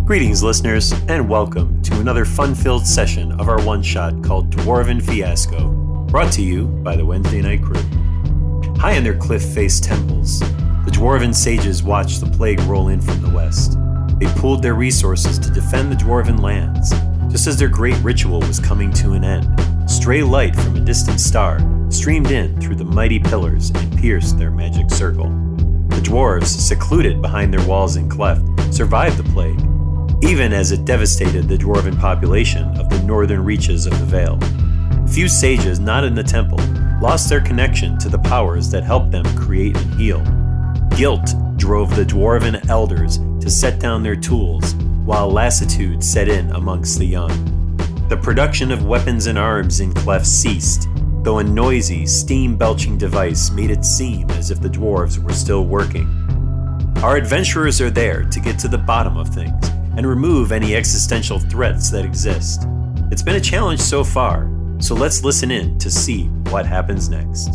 Greetings, listeners, and welcome to another fun-filled session of our one-shot called Dwarven Fiasco, brought to you by the Wednesday Night Crew. High in their cliff-faced temples, the Dwarven sages watched the plague roll in from the west. They pooled their resources to defend the Dwarven lands. Just as their great ritual was coming to an end, stray light from a distant star streamed in through the mighty pillars and pierced their magic circle. The dwarves, secluded behind their walls and cleft, survived the plague, even as it devastated the dwarven population of the northern reaches of the Vale. Few sages not in the temple lost their connection to the powers that helped them create and heal. Guilt drove the dwarven elders to set down their tools, while lassitude set in amongst the young. The production of weapons and arms in clefts ceased, though a noisy, steam-belching device made it seem as if the dwarves were still working. Our adventurers are there to get to the bottom of things and remove any existential threats that exist. It's been a challenge so far, so let's listen in to see what happens next.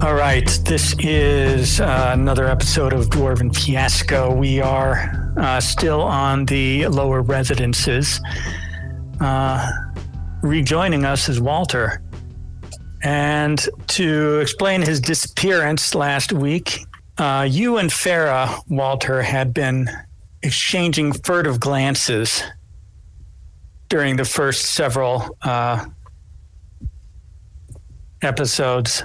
All right, this is another episode of Dwarven Fiasco. We are still on the lower residences. Rejoining us is Walter. And to explain his disappearance last week, you and Farah, Walter, had been exchanging furtive glances during the first several episodes.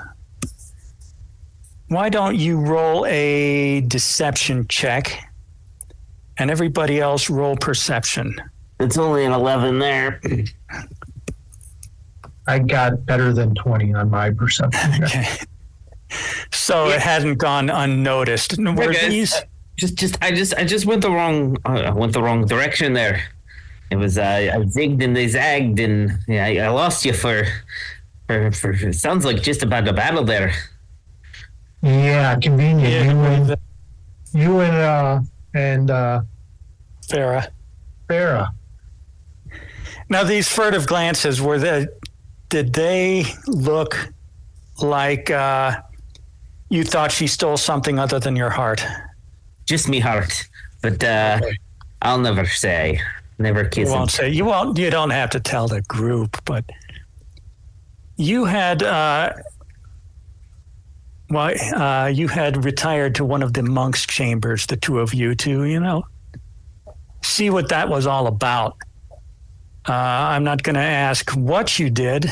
Why don't you roll a deception check and everybody else roll perception? It's only an 11 there. I got better than 20 on my perception. Okay. So it hasn't gone unnoticed. Were these? I just went the wrong direction there. It was I zigged and they zagged and I lost you for it sounds like just about the battle there. Yeah, convenient. Yeah, you and Farah. Now these furtive glances, did they look like you thought she stole something other than your heart? Just me heart, but I'll never say. Never kiss him. You won't say. You won't. You don't have to tell the group, but you had you had retired to one of the monks' chambers, the two of you, to see what that was all about. I'm not going to ask what you did,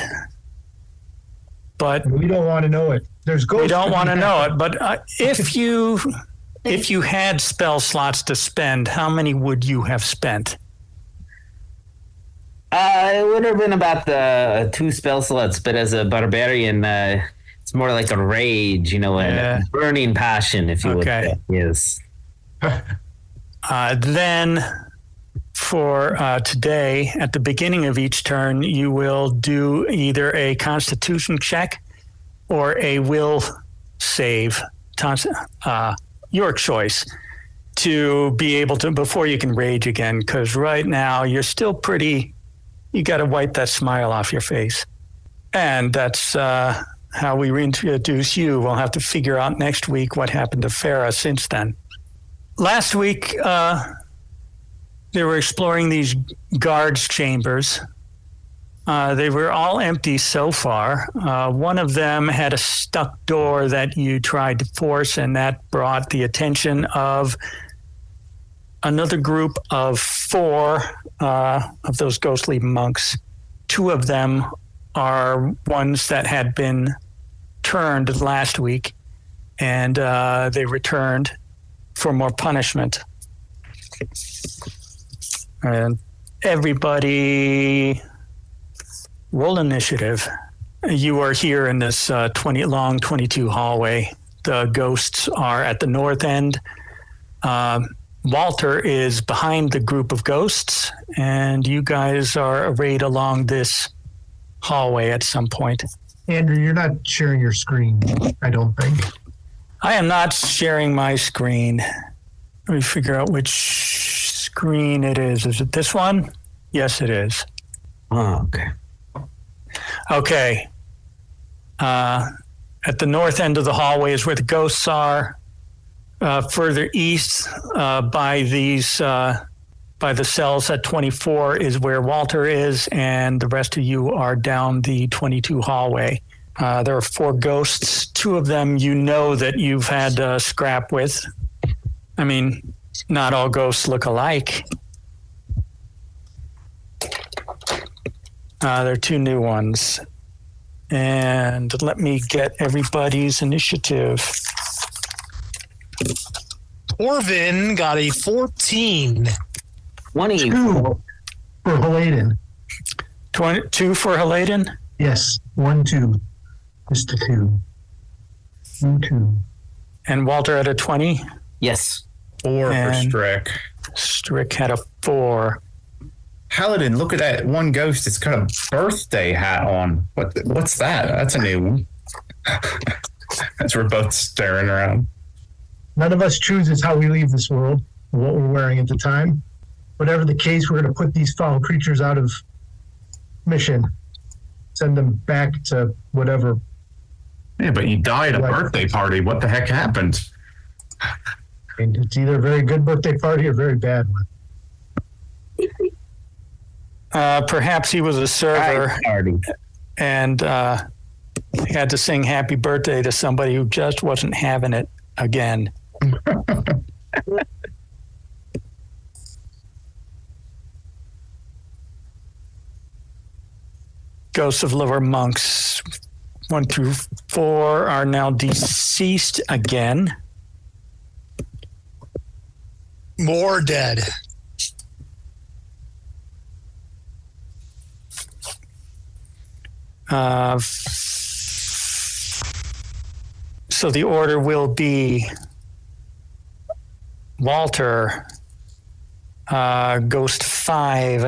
but we don't want to know it. There's ghosts. We don't want to know it, but if you had spell slots to spend, how many would you have spent? It would have been about the 2 spell slots, but as a barbarian, it's more like a rage, a burning passion, if you would. Yes. Then for today, at the beginning of each turn, you will do either a Constitution check or a will save, your choice, to be able to, before you can rage again, because right now you're still you got to wipe that smile off your face. And that's how we reintroduce you. We'll have to figure out next week what happened to Farah since then. Last week, they were exploring these guards' chambers. They were all empty so far. One of them had a stuck door that you tried to force, and that brought the attention of another group of 4 of those ghostly monks. 2 of them are ones that had been turned last week, and they returned for more punishment. And everybody roll initiative. You are here in this 20 22 hallway. The ghosts are at the north end. Walter is behind the group of ghosts, and you guys are arrayed along this hallway at some point. Andrew, you're not sharing your screen, I don't think. I am not sharing my screen. Let me figure out which screen it is. Is it this one? Yes, it is. Oh, okay. Okay. At the north end of the hallway is where the ghosts are. Further east, by the cells at 24 is where Walter is, and the rest of you are down the 22 hallway. There are 4 ghosts. 2 of them you know that you've had scrap with. I mean, not all ghosts look alike. There are 2 new ones. And let me get everybody's initiative. Dwarven got a 14. 20. 2 for Haladin. 2 for Haladin? Yes, 1, 2. Just a 2. 1, 2. And Walter had a 20? Yes. 4 for And- Strick. Strick had a 4. Paladin, look at that one ghost. It's got a birthday hat on. What's that? That's a new one. As we're both staring around. None of us chooses how we leave this world, or what we're wearing at the time. Whatever the case, we're going to put these foul creatures out of mission. Send them back to whatever. Yeah, but you died at a Right. birthday party. What the heck happened? And it's either a very good birthday party or a very bad one. Perhaps he was a server Party. and he had to sing happy birthday to somebody who just wasn't having it again. Ghosts of liver monks 1 through 4 are now deceased again. More dead. So the order will be Walter, Ghost 5.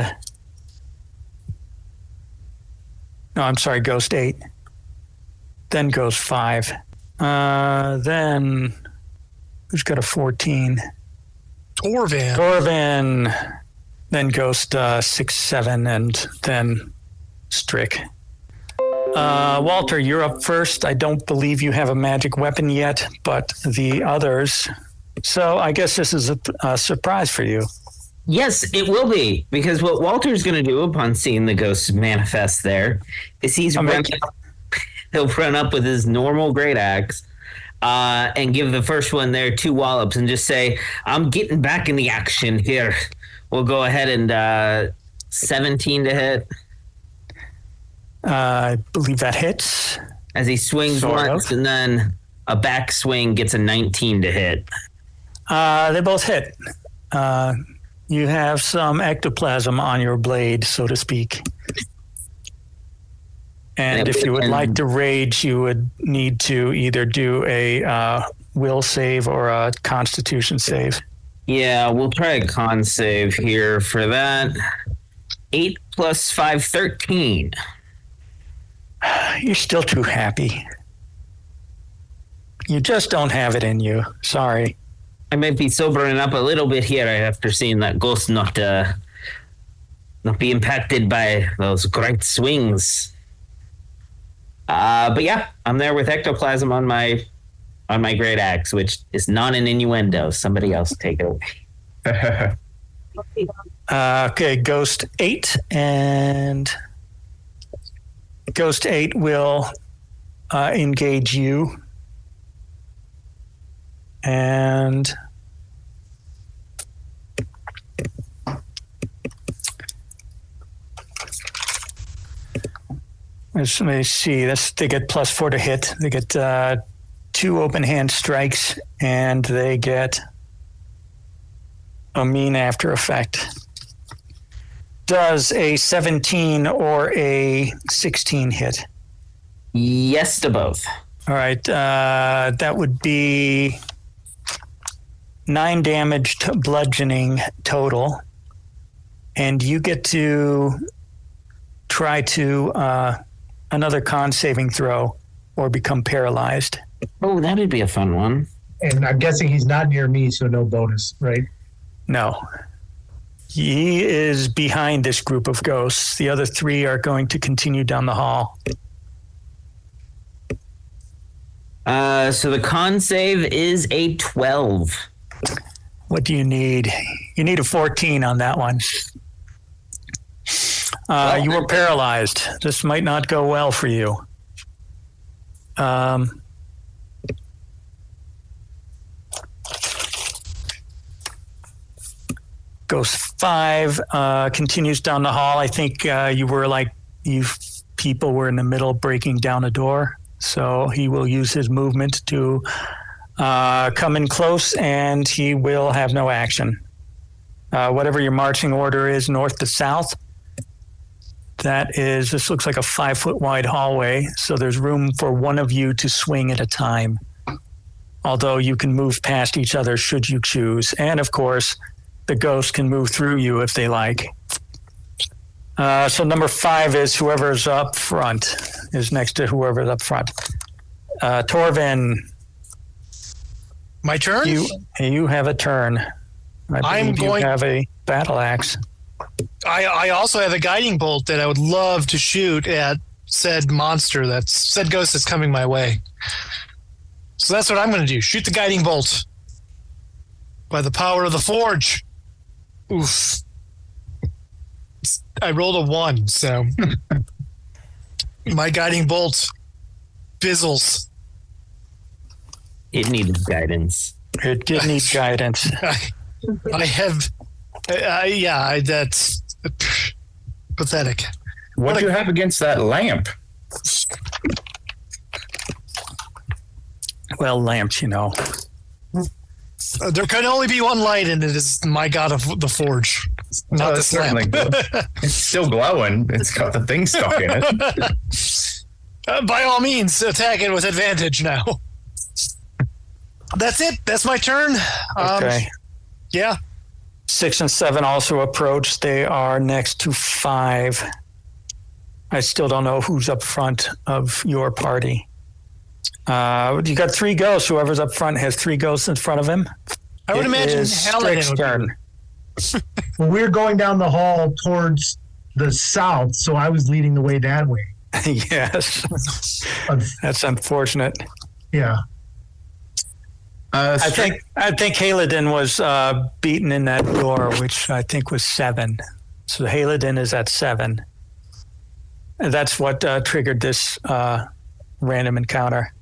No, I'm sorry, Ghost 8. Then Ghost 5. Then who's got a 14? Dwarven. Dwarven. Then Ghost 6, 7, and then Strick. Walter, you're up first. I don't believe you have a magic weapon yet, but the others. So I guess this is a surprise for you. Yes, it will be, because what Walter's going to do upon seeing the ghosts manifest there is he'll run up with his normal great axe and give the first one there 2 wallops and just say, I'm getting back in the action here. We'll go ahead and 17 to hit. I believe that hits. As he swings Sort once of. and then a back swing gets a 19 to hit. They both hit. You have some ectoplasm on your blade, so to speak. And if you would like to rage, you would need to either do a will save or a constitution save. Yeah, we'll try a con save here for that. 8 plus 5, 13. You're still too happy. You just don't have it in you. Sorry. I might be sobering up a little bit here after seeing that ghost not be impacted by those great swings. But yeah, I'm there with ectoplasm on my great axe, which is not an innuendo. Somebody else take it away. Okay, Ghost 8 and Ghost 8 will engage you. And let me see. They get +4 to hit. They get 2 open hand strikes, and they get a mean after effect. Does a 17 or a 16 hit? Yes to both. All right. That would be 9 damage to bludgeoning total. And you get to try to another con saving throw or become paralyzed. Oh, that'd be a fun one. And I'm guessing he's not near me, so no bonus, right? No. He is behind this group of ghosts. The other 3 are going to continue down the hall. So the con save is a 12. What do you need? You need a 14 on that one. You were paralyzed. This might not go well for you. Ghost 5 continues down the hall. I think you people were in the middle breaking down a door. So he will use his movement to come in close, and he will have no action. Whatever your marching order is, north to south, this looks like a 5-foot wide hallway. So there's room for one of you to swing at a time. Although you can move past each other should you choose. And of course, the ghost can move through you if they like. So number 5 is whoever's up front, is next to whoever's up front. Dwarven. My turn? You have a turn. I believe you have a battle axe. I also have a guiding bolt that I would love to shoot at said said ghost that's coming my way. So that's what I'm going to do. Shoot the guiding bolt. By the power of the forge. Oof. I rolled a 1, so my guiding bolt fizzles. It needed guidance. It did need guidance. I have, that's pathetic. What do you have against that lamp? Well, lamps, There can only be one light, and it is my god of the forge. Not this certainly lamp. good. It's still glowing. It's got the thing stuck in it. By all means, attack it with advantage now. That's it. That's my turn. Okay. Yeah. 6 and 7 also approach. They are next to 5. I still don't know who's up front of your party. You got 3 ghosts. Whoever's up front has 3 ghosts in front of him. I would imagine Strick's turn. Well, we're going down the hall towards the south, so I was leading the way that way. Yes. That's unfortunate. Yeah. I think Haladin was beaten in that door, which I think was 7. So Haladin is at 7. And that's what triggered this random encounter.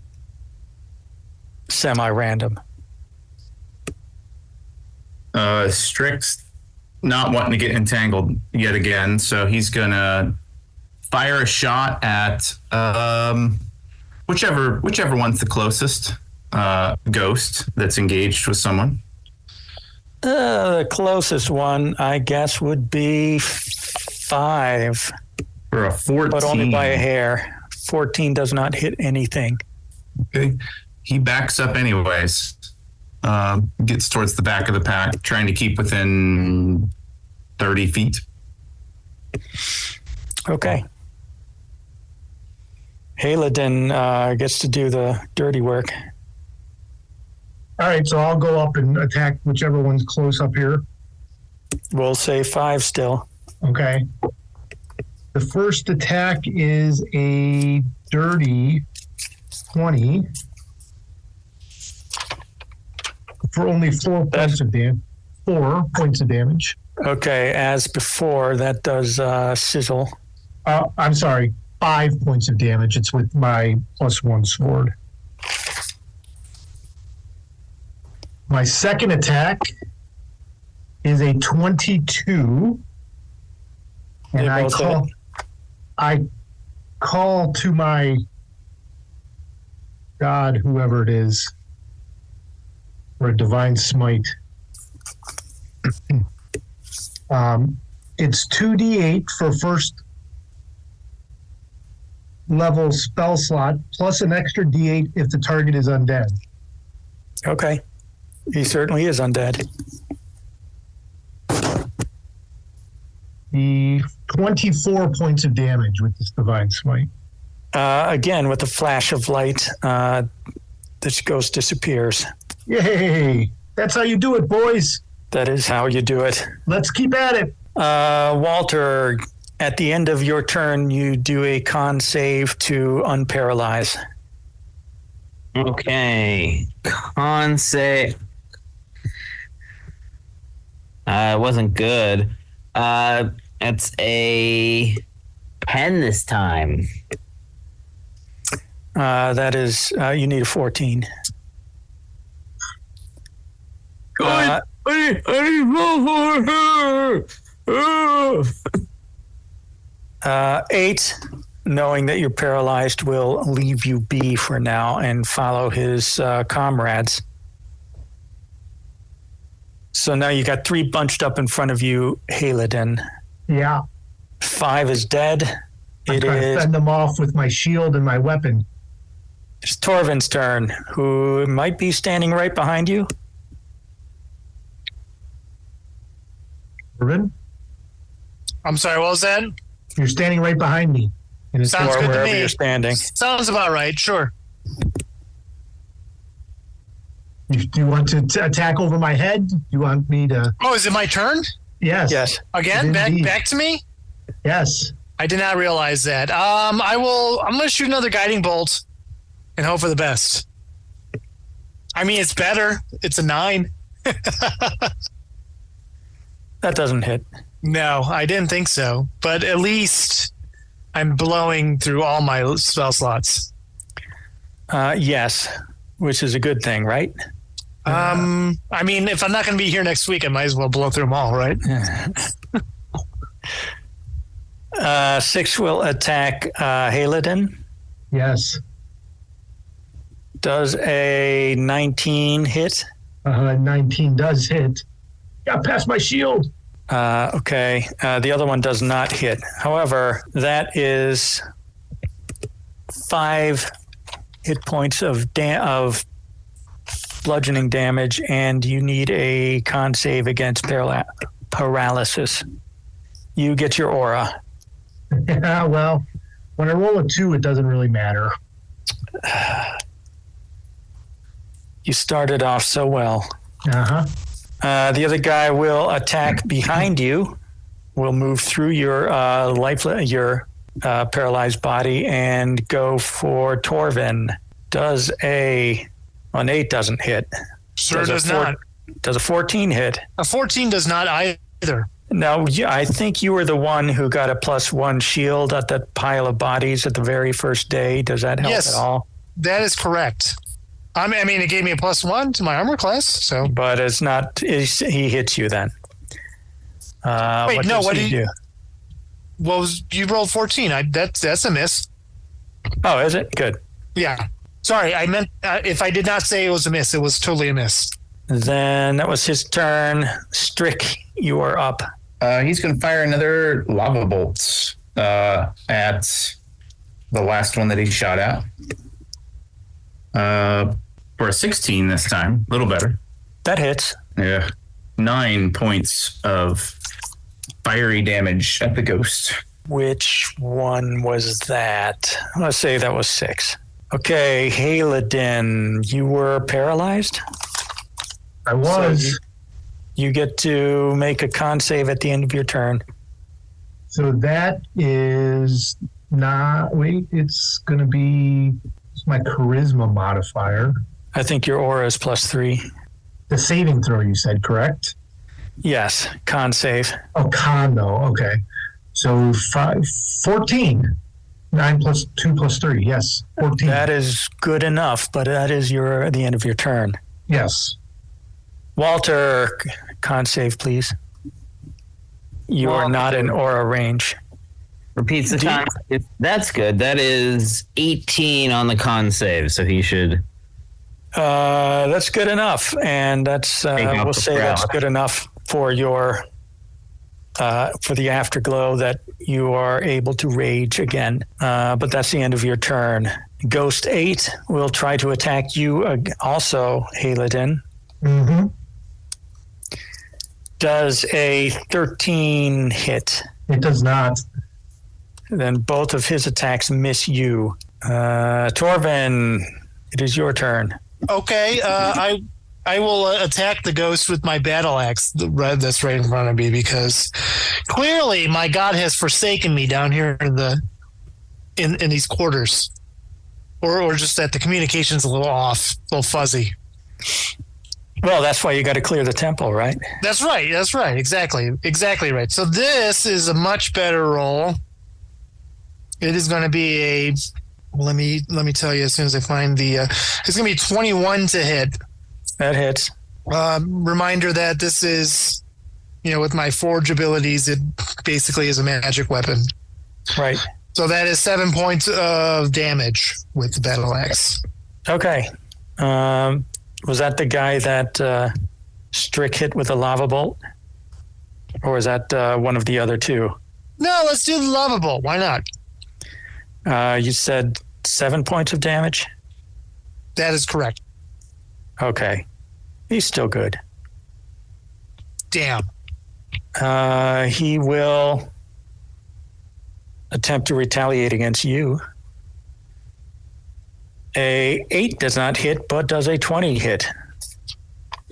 Semi-random. Strick's not wanting to get entangled yet again, so he's gonna fire a shot at whichever one's the closest ghost that's engaged with someone. The closest one, I guess, would be 5. For a 14. But only by a hair. 14 does not hit anything. Okay. He backs up anyways. Gets towards the back of the pack, trying to keep within 30 feet. Okay. Haladin gets to do the dirty work. All right, so I'll go up and attack whichever one's close up here. We'll say 5 still. Okay. The first attack is a dirty 20 for only 4 points of damage. 4 points of damage. Okay, as before, that does sizzle. I'm sorry, 5 points of damage. It's with my +1 sword. My second attack is a 22. And I call to my god, whoever it is, for a divine smite. It's 2d8 for first level spell slot, plus an extra d8 if the target is undead. Okay. He certainly is undead. The 24 points of damage with this divine smite. Again, with a flash of light, this ghost disappears. Yay! That's how you do it, boys. That is how you do it. Let's keep at it. Walter, at the end of your turn, you do a con save to unparalyze. Okay. Con save. It wasn't good. It's a 10 this time. That is, you need a 14. I roll for her. 8, knowing that you're paralyzed, will leave you be for now and follow his comrades. So now you got 3 bunched up in front of you, Halidin. Yeah. 5 is dead. I'm trying to fend them off with my shield and my weapon. It's Torvin's turn, who might be standing right behind you. Torvin, I'm sorry, what was that? you're standing right behind me. And it's Sounds Or good to wherever me. you're standing. Sounds about right, sure. Do you want to attack over my head? Do you want me to? Oh, is it my turn? Yes. Yes. Again? Indeed. Back to me? Yes. I did not realize that. I'm going to shoot another guiding bolt and hope for the best. I mean, it's better. It's a 9. That doesn't hit. No, I didn't think so. But at least I'm blowing through all my spell slots. Yes, which is a good thing, right? I mean, if I'm not going to be here next week, I might as well blow through them all, right? 6 will attack Halidin. Yes. Does a 19 hit? 19 does hit. Got past my shield. Okay. The other one does not hit. However, that is 5 hit points of bludgeoning damage, and you need a con save against paralysis. You get your aura. Yeah, well, when I roll a 2, it doesn't really matter. You started off so well. Uh-huh. The other guy will attack behind you, will move through your paralyzed body and go for Torvin. Does an 8 doesn't hit. Sure does not. Does a 14 hit? A 14 does not either. No, I think you were the one who got a +1 shield at that pile of bodies at the very first day. Does that help Yes. at all? That is correct. I mean, it gave me a +1 to my armor class, so. But it's not. He hits you then. Wait, no, what do did you do? Well, you rolled 14. That's a miss. Oh, is it? Good. Yeah. Sorry, I meant if I did not say it was a miss, it was totally a miss. Then that was his turn. Strick, you are up. He's going to fire another lava bolt at the last one that he shot at. For a 16 this time. A little better. That hits. Yeah. 9 points of fiery damage at the ghost. Which one was that? Let's say that was 6. Okay, Halidin, you were paralyzed? I was. You get to make a con save at the end of your turn. So that is not. Wait, it's going to be my charisma modifier. I think your aura is +3. The saving throw, you said, correct? Yes, con save. Oh, con, though. Okay. So 14. 9 plus 2 plus 3. Yes, 14. That is good enough, but that is the end of your turn. Yes. Walter, con save, please. You are not in aura range. Repeats the con. That's good. That is 18 on the con save, so he should. That's good enough, and that's we'll say that's good enough for your for the afterglow that you are able to rage again. But that's the end of your turn. Ghost 8 will try to attack you also, Halidin. Mm-hmm. Does a 13 hit? It does not. Then both of his attacks miss you. Torvin, it is your turn. Okay, I will attack the ghost with my battle axe that's right in front of me, because clearly my god has forsaken me down here in these quarters. or just that the communication's a little off, a little fuzzy. Well, that's why you got to clear the temple, right? That's right. Exactly right. So this is a much better roll. It is going to be a. Let me tell you as soon as I find the. It's going to be 21 to hit. That hits. Reminder that this is, with my forge abilities, it basically is a magic weapon. Right. So that is 7 points of damage with the battle axe. Okay. Was that the guy that Strick hit with a lava bolt? Or was that one of the other two? No, let's do the lava bolt. Why not? You said 7 points of damage? That is correct. Okay. He's still good. Damn. He will attempt to retaliate against you. A 8 does not hit, but does a 20 hit?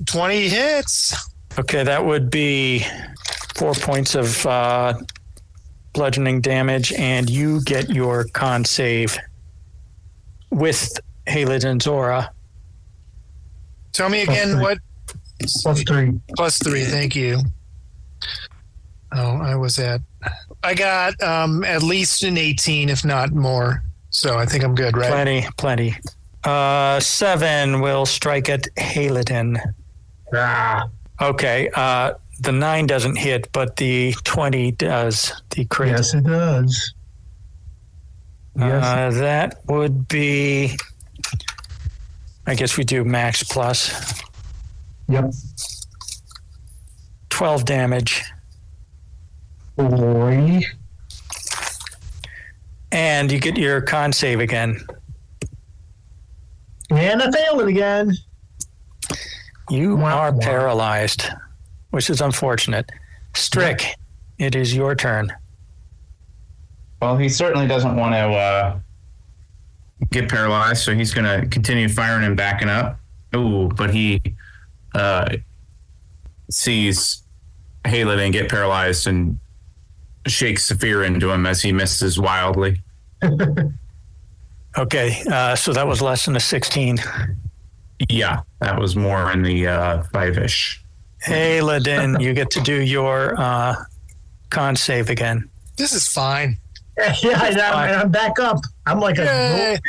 20 hits. Okay, that would be 4 points of bludgeoning damage, and you get your con save with Halid and Zora. Tell me again what. +3. +3, thank you. Oh, I got at least an 18, if not more. So I think I'm good, right? Plenty. 7 will strike at Halidin. Okay, the 9 doesn't hit, but the 20 does. The crit. Yes, it does. Yes. That would be, I guess we do max plus. Yep. 12 damage. Boy. And you get your con save again. And I failed it again. You are paralyzed, which is unfortunate. Strick, it is your turn. Well, he certainly doesn't want to get paralyzed, so he's going to continue firing and backing up. Ooh, but he sees Halid get paralyzed and shakes fear into him as he misses wildly. Okay, so that was less than a 16. Yeah, that was more in the 5-ish. Hey, Ladin, you get to do your con save again. This is fine. Yeah, I'm back up. I'm like a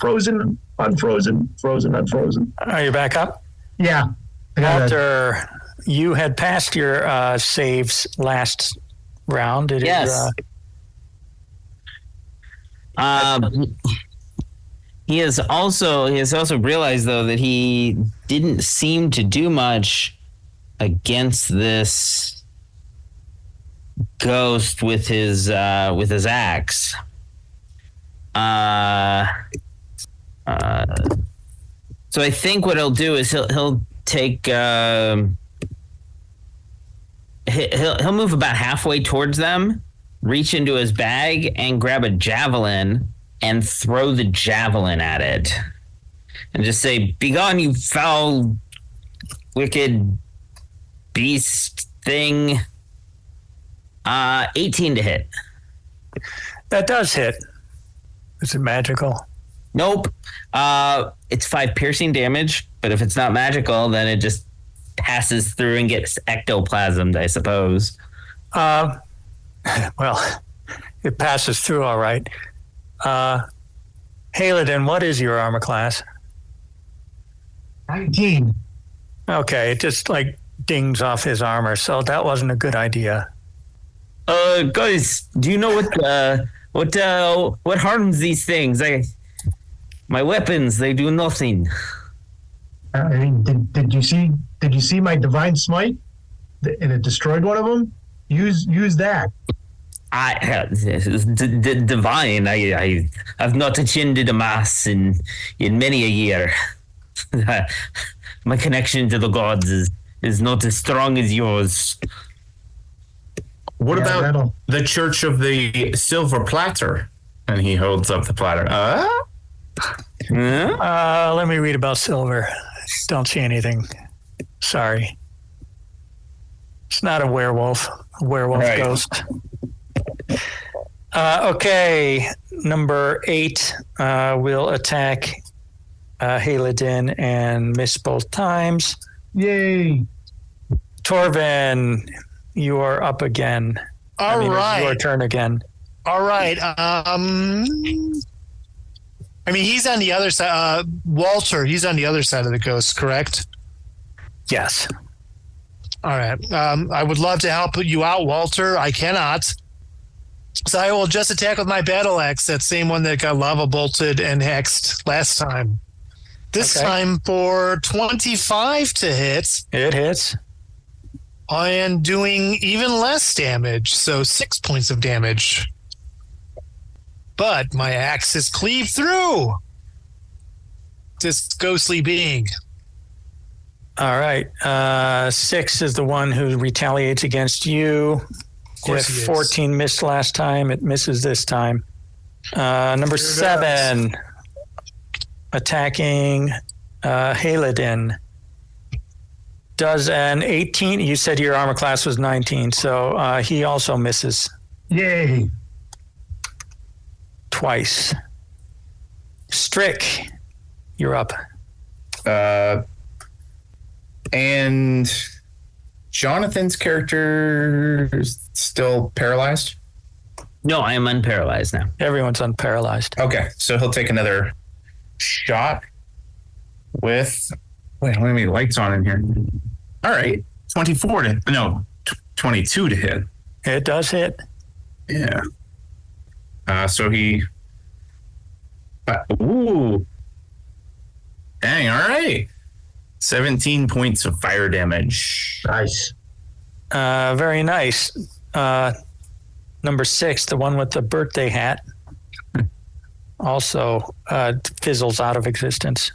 frozen, unfrozen, frozen, unfrozen. Are you back up? Yeah. Walter, you had passed your saves last round. Yes. He has also realized though that he didn't seem to do much against this ghost with his axe. So I think what he'll do is he'll take he'll move about halfway towards them, reach into his bag and grab a javelin and throw the javelin at it and just say, "Begone, you foul, wicked beast thing." 18 to hit. That does hit. Is it magical? Nope. It's 5 piercing damage, but if it's not magical, then it just passes through and gets ectoplasmed, I suppose. Well, it passes through all right. Halidin, what is your armor class? 19. Okay, it just like dings off his armor, so that wasn't a good idea. Guys, do you know what harms these things? My weapons, they do nothing. Did you see my divine smite? And it destroyed one of them? Use that. Divine. I've not attended a mass in many a year. My connection to the gods is not as strong as yours. What about the Church of the Silver Platter? And he holds up the platter. Let me read about silver. Don't see anything. Sorry. It's not a werewolf. A werewolf ghost. Okay. number 8 will attack Haladin and miss both times. Yay. Torvin, you are up again. All right. It's your turn again. All right. He's on the other side. Walter, he's on the other side of the ghost, correct? Yes. All right. I would love to help you out, Walter. I cannot. So I will just attack with my battle axe, that same one that got lava bolted and hexed last time. This time for 25 to hit. It hits. I am doing even less damage, so 6 points of damage. But my axe is cleaved through this ghostly being. All right. 6 is the one who retaliates against you. Of course he is. 14 missed last time. It misses this time. Number 7, attacking Haladin. Does an 18. You said your armor class was 19, so he also misses. Yay. Twice. Strick, you're up. And Jonathan's character is still paralyzed? No, I am unparalyzed now. Everyone's unparalyzed. Okay, so he'll take another shot with... Wait, how many lights on in here? All right, 22 to hit. It does hit. Yeah. So he... ooh. Dang, all right. 17 points of fire damage. Nice. Very nice. Number 6, the one with the birthday hat, also fizzles out of existence.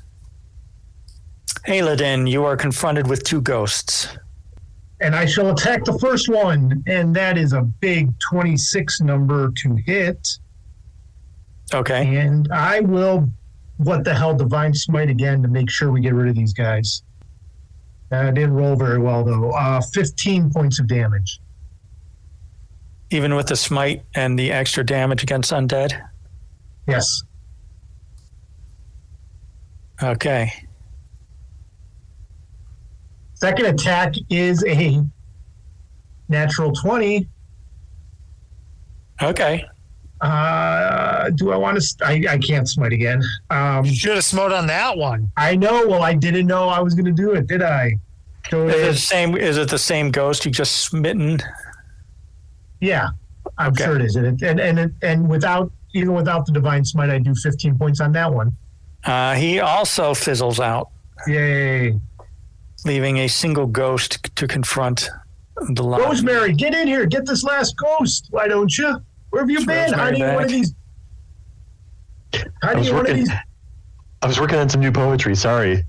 Haladin, you are confronted with 2 ghosts. And I shall attack the first one, and that is a big 26 number to hit. Okay. And I will, Divine Smite again to make sure we get rid of these guys. I didn't roll very well, though. 15 points of damage. Even with the smite and the extra damage against undead? Yes. Okay. Second attack is a natural 20. Okay. Do I want to? I can't smite again. You should have smote on that one. I know. Well, I didn't know I was going to do it, did I? So Is it the same ghost you just smitten? Yeah, I'm sure it is. And even without the Divine Smite, I do 15 points on that one. He also fizzles out, Yay! leaving a single ghost to confront the lobby. Rosemary, get in here. Get this last ghost. Why don't you? Where have you been? Hiding in one of these. I was working on some new poetry. Sorry.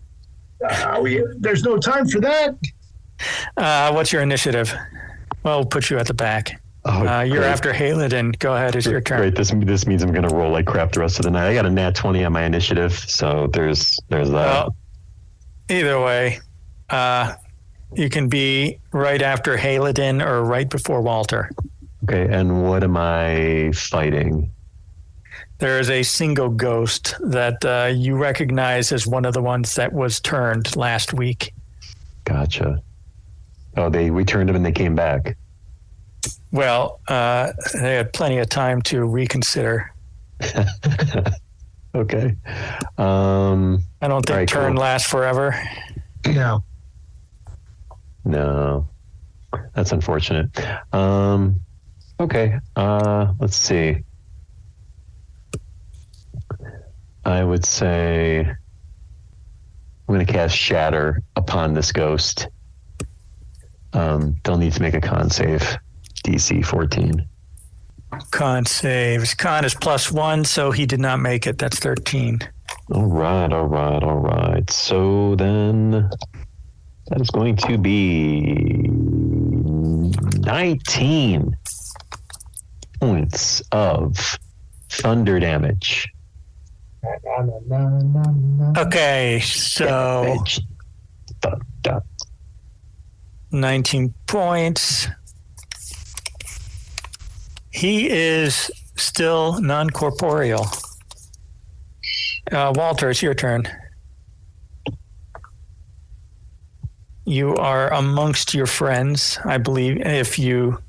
There's no time for that. What's your initiative? Well, we'll put you at the back. Oh, you're great. after Haladin. Go ahead. It's your turn. Great. This means I'm going to roll like crap the rest of the night. I got a nat 20 on my initiative, so there's that. Well, either way, you can be right after Haladin or right before Walter. Okay, and what am I fighting? There is a single ghost that you recognize as one of the ones that was turned last week. Gotcha. Oh, we turned them and they came back. Well, they had plenty of time to reconsider. Okay. I don't think right, turn cool. lasts forever. No. That's unfortunate. Okay. Let's see. I would say I'm going to cast Shatter upon this ghost. They'll need to make a con save. DC 14. Con saves. Con is +1, so he did not make it. That's 13. All right. So then that is going to be 19 points of thunder damage. Okay, so 19 points. He is Still non-corporeal. Walter, it's your turn. You are amongst your friends, I believe, if you...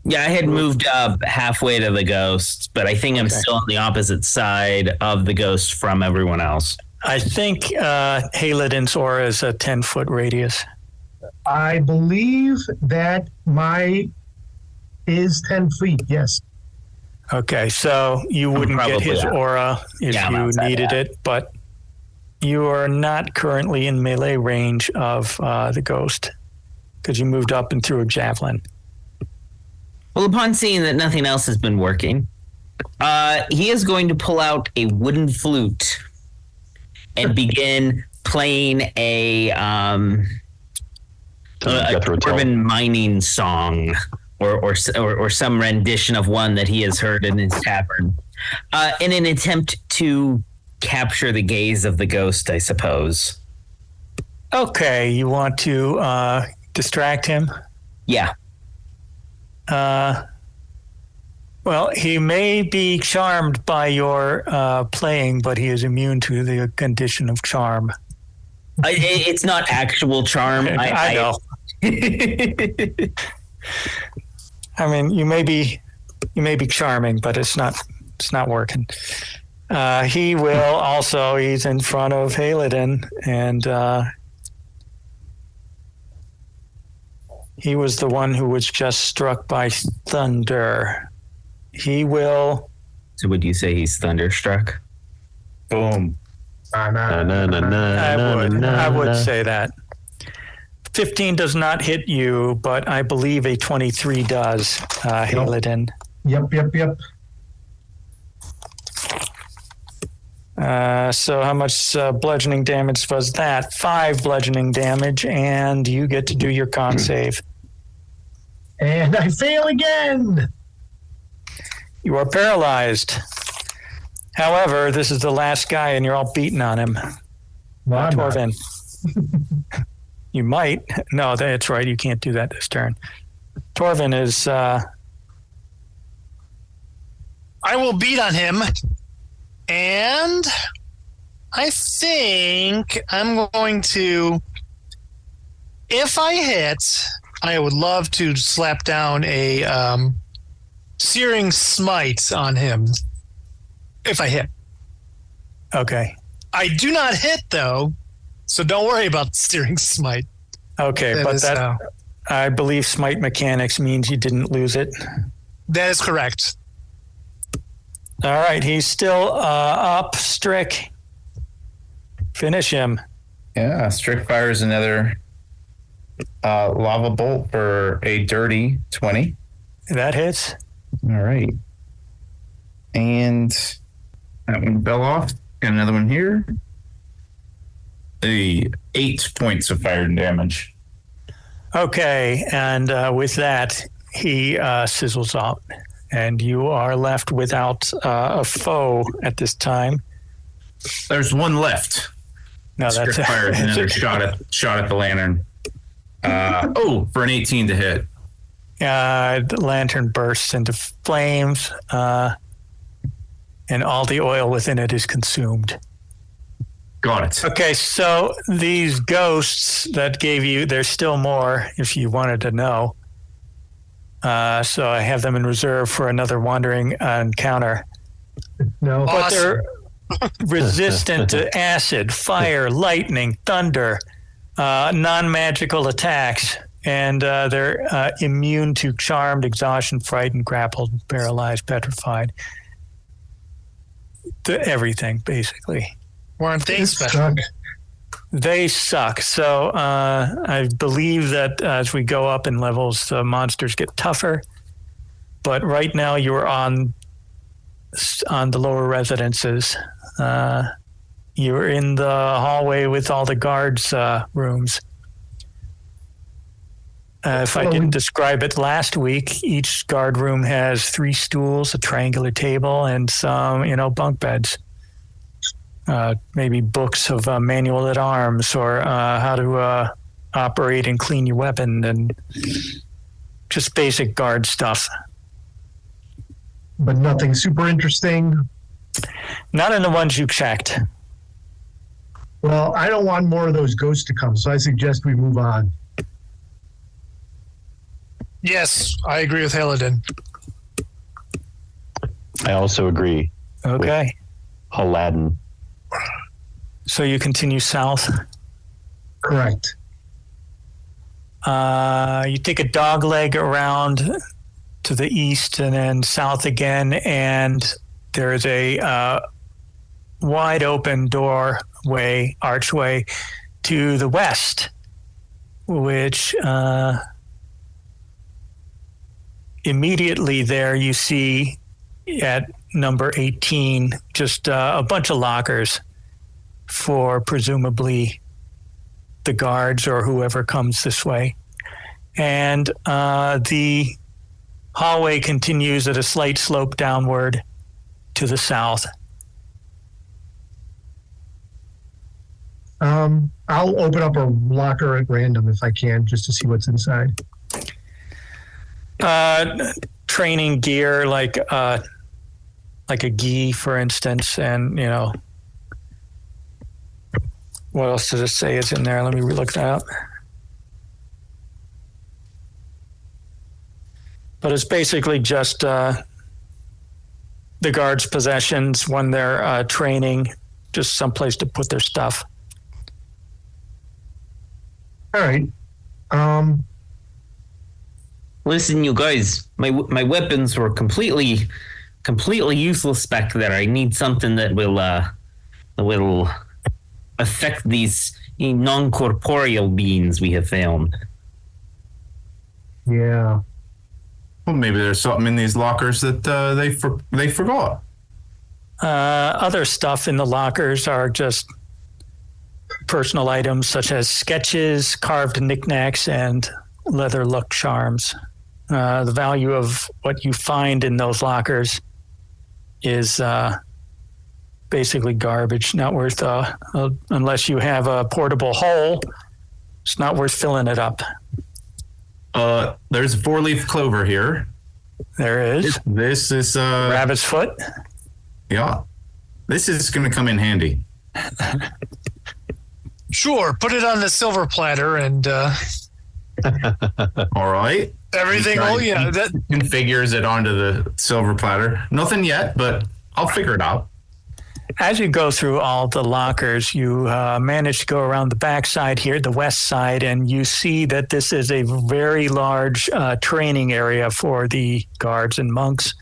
Yeah, I had moved up halfway to the ghost, but I think I'm still on the opposite side of the ghost from everyone else. I think Halidin's aura is a 10-foot radius. I believe that my is 10 feet, yes. Okay, so you wouldn't get his aura if you needed it, but you are not currently in melee range of the ghost because you moved up and threw a javelin. Well, upon seeing that nothing else has been working, he is going to pull out a wooden flute and begin playing a Dwarven mining song or some rendition of one that he has heard in his tavern in an attempt to capture the gaze of the ghost, I suppose. Okay, you want to distract him? Yeah. Well, he may be charmed by your playing, but he is immune to the condition of charm. It's not actual charm. I know. I mean, you may be charming, but it's not working. He will also. He's in front of Halidin, and he was the one who was just struck by thunder. He will. So, would you say he's thunderstruck? Boom. I would say that. 15 does not hit you, but I believe a 23 does, Halidin. Yep. So how much bludgeoning damage was that? 5 bludgeoning damage, and you get to do your con save. And I fail again! You are paralyzed. However, this is the last guy, and you're all beating on him. Well, Dwarven. You might. No, that's right. You can't do that this turn. Dwarven is... I will beat on him, and I think I'm going to... If I hit, I would love to slap down a Searing Smite on him. If I hit. Okay. I do not hit, though, so don't worry about Searing Smite. Okay, I believe smite mechanics means you didn't lose it. That is correct. All right, he's still up. Strick. Finish him. Yeah, Strick fires another lava bolt for a dirty 20. That hits. All right. And that one fell off. Got another one here. 8 points of fire damage. Okay, and with that, he sizzles out, and you are left without a foe at this time. There's one left. No, that's fired another shot at the lantern. For an 18 to hit. The lantern bursts into flames, and all the oil within it is consumed. Got it. Okay, so these ghosts that gave you, there's still more if you wanted to know. So I have them in reserve for another wandering encounter. No. But they're resistant to acid, fire, lightning, thunder, non-magical attacks, and they're immune to charmed, exhaustion, frightened, grappled, paralyzed, petrified. To everything, basically. Weren't they special? They suck. So I believe that as we go up in levels, the monsters get tougher. But right now you're on the lower residences. You're in the hallway with all the guards' rooms. If I didn't describe it last week, each guard room has 3 stools, a triangular table, and some, bunk beds. Maybe books of manual at arms or how to operate and clean your weapon and just basic guard stuff. but nothing super interesting. Not in the ones you checked. Well, I don't want more of those ghosts to come, so I suggest we move on. Yes, I agree with Haladin. I also agree. Okay. Aladdin. So you continue south. Correct. You take a dog leg around to the east and then south again, and there's a wide open archway to the west, which immediately there you see at number 18 just a bunch of lockers for presumably the guards or whoever comes this way. And the hallway continues at a slight slope downward to the south. I'll open up a locker at random if I can, just to see what's inside. Training gear like a gi, for instance, and what else does it say is in there? Let me look that up. But it's basically just the guards' possessions when they're training, just someplace to put their stuff. All right. Listen, you guys, my weapons were completely useless back there. I need something that will affect these non-corporeal beings we have found. Yeah. Well, maybe there's something in these lockers that they forgot. Other stuff in the lockers are just personal items such as sketches, carved knickknacks, and leather luck charms. The value of what you find in those lockers is basically garbage, not worth, unless you have a portable hole, it's not worth filling it up. There's a 4-leaf clover here. There is. This is rabbit's foot. Yeah. This is going to come in handy. Sure, put it on the silver platter and all right. Everything that configures it onto the silver platter. Nothing yet, but I'll figure it out. As you go through all the lockers, you manage to go around the back side here, the west side, and you see that this is a very large training area for the guards and monks.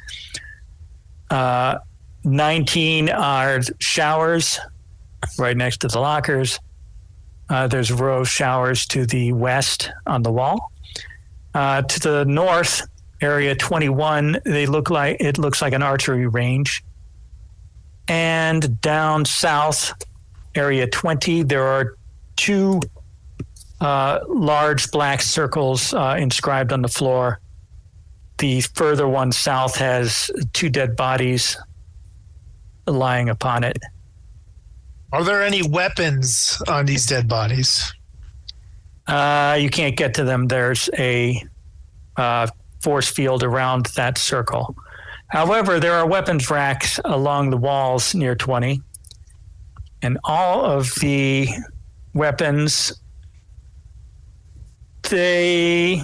19 are showers right next to the lockers. There's a row of showers to the west on the wall. To the north, area 21, it looks like an archery range. And down south, area 20, there are 2 large black circles inscribed on the floor. The further one south has 2 dead bodies lying upon it. Are there any weapons on these dead bodies? You can't get to them. There's a force field around that circle. However, there are weapons racks along the walls near 20, and all of the weapons, they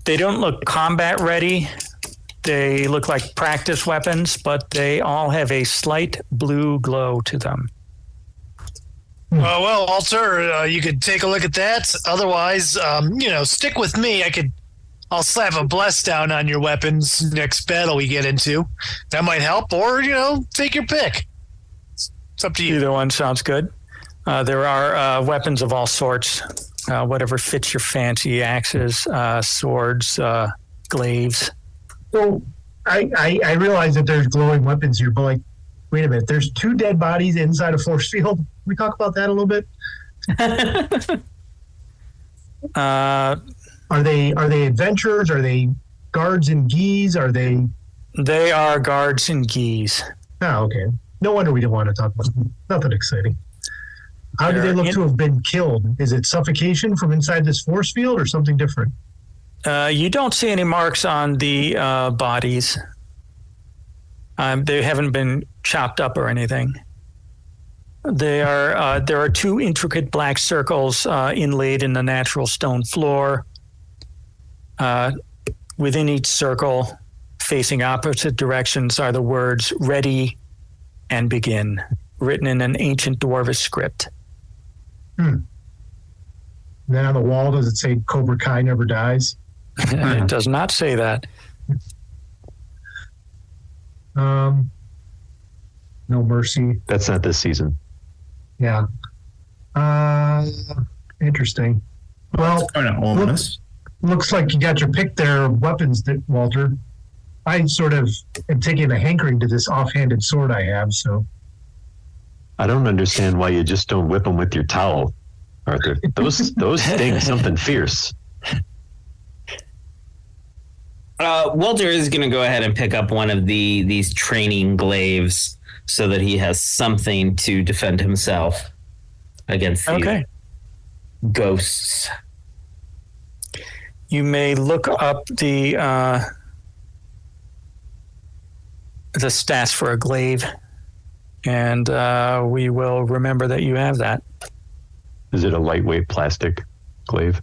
don't look combat ready. They look like practice weapons, but they all have a slight blue glow to them. Well, Alter, you could take a look at that. Otherwise, stick with me. I'll slap a bless down on your weapons next battle we get into. That might help, or, take your pick. It's up to you. Either one sounds good. There are weapons of all sorts, whatever fits your fancy, axes, swords, glaives. So I realize that there's glowing weapons here, but wait a minute. There's 2 dead bodies inside a force field. Can we talk about that a little bit? Are they adventurers? Are they guards in geese? Are they? They are guards in geese. Oh, okay. No wonder we didn't want to talk about them. Nothing exciting. How do they look to have been killed? Is it suffocation from inside this force field or something different? You don't see any marks on the bodies. They haven't been chopped up or anything. There are two intricate black circles inlaid in the natural stone floor. Within each circle, facing opposite directions, are the words "Ready" and "Begin," written in an ancient Dwarvish script. Then on the wall, does it say "Cobra Kai never dies"? It does not say that. No mercy. That's not this season. Yeah. Interesting. Well, Kind of ominous. looks like you got your pick there of weapons, Walter. I sort of am taking a hankering to this offhanded sword I have, so. I don't understand why you just don't whip them with your towel, Arthur. Those sting something fierce. Walter is going to go ahead and pick up one of these training glaives so that he has something to defend himself against the ghosts. You may look up the stats for a glaive, and we will remember that you have that. Is it a lightweight plastic glaive?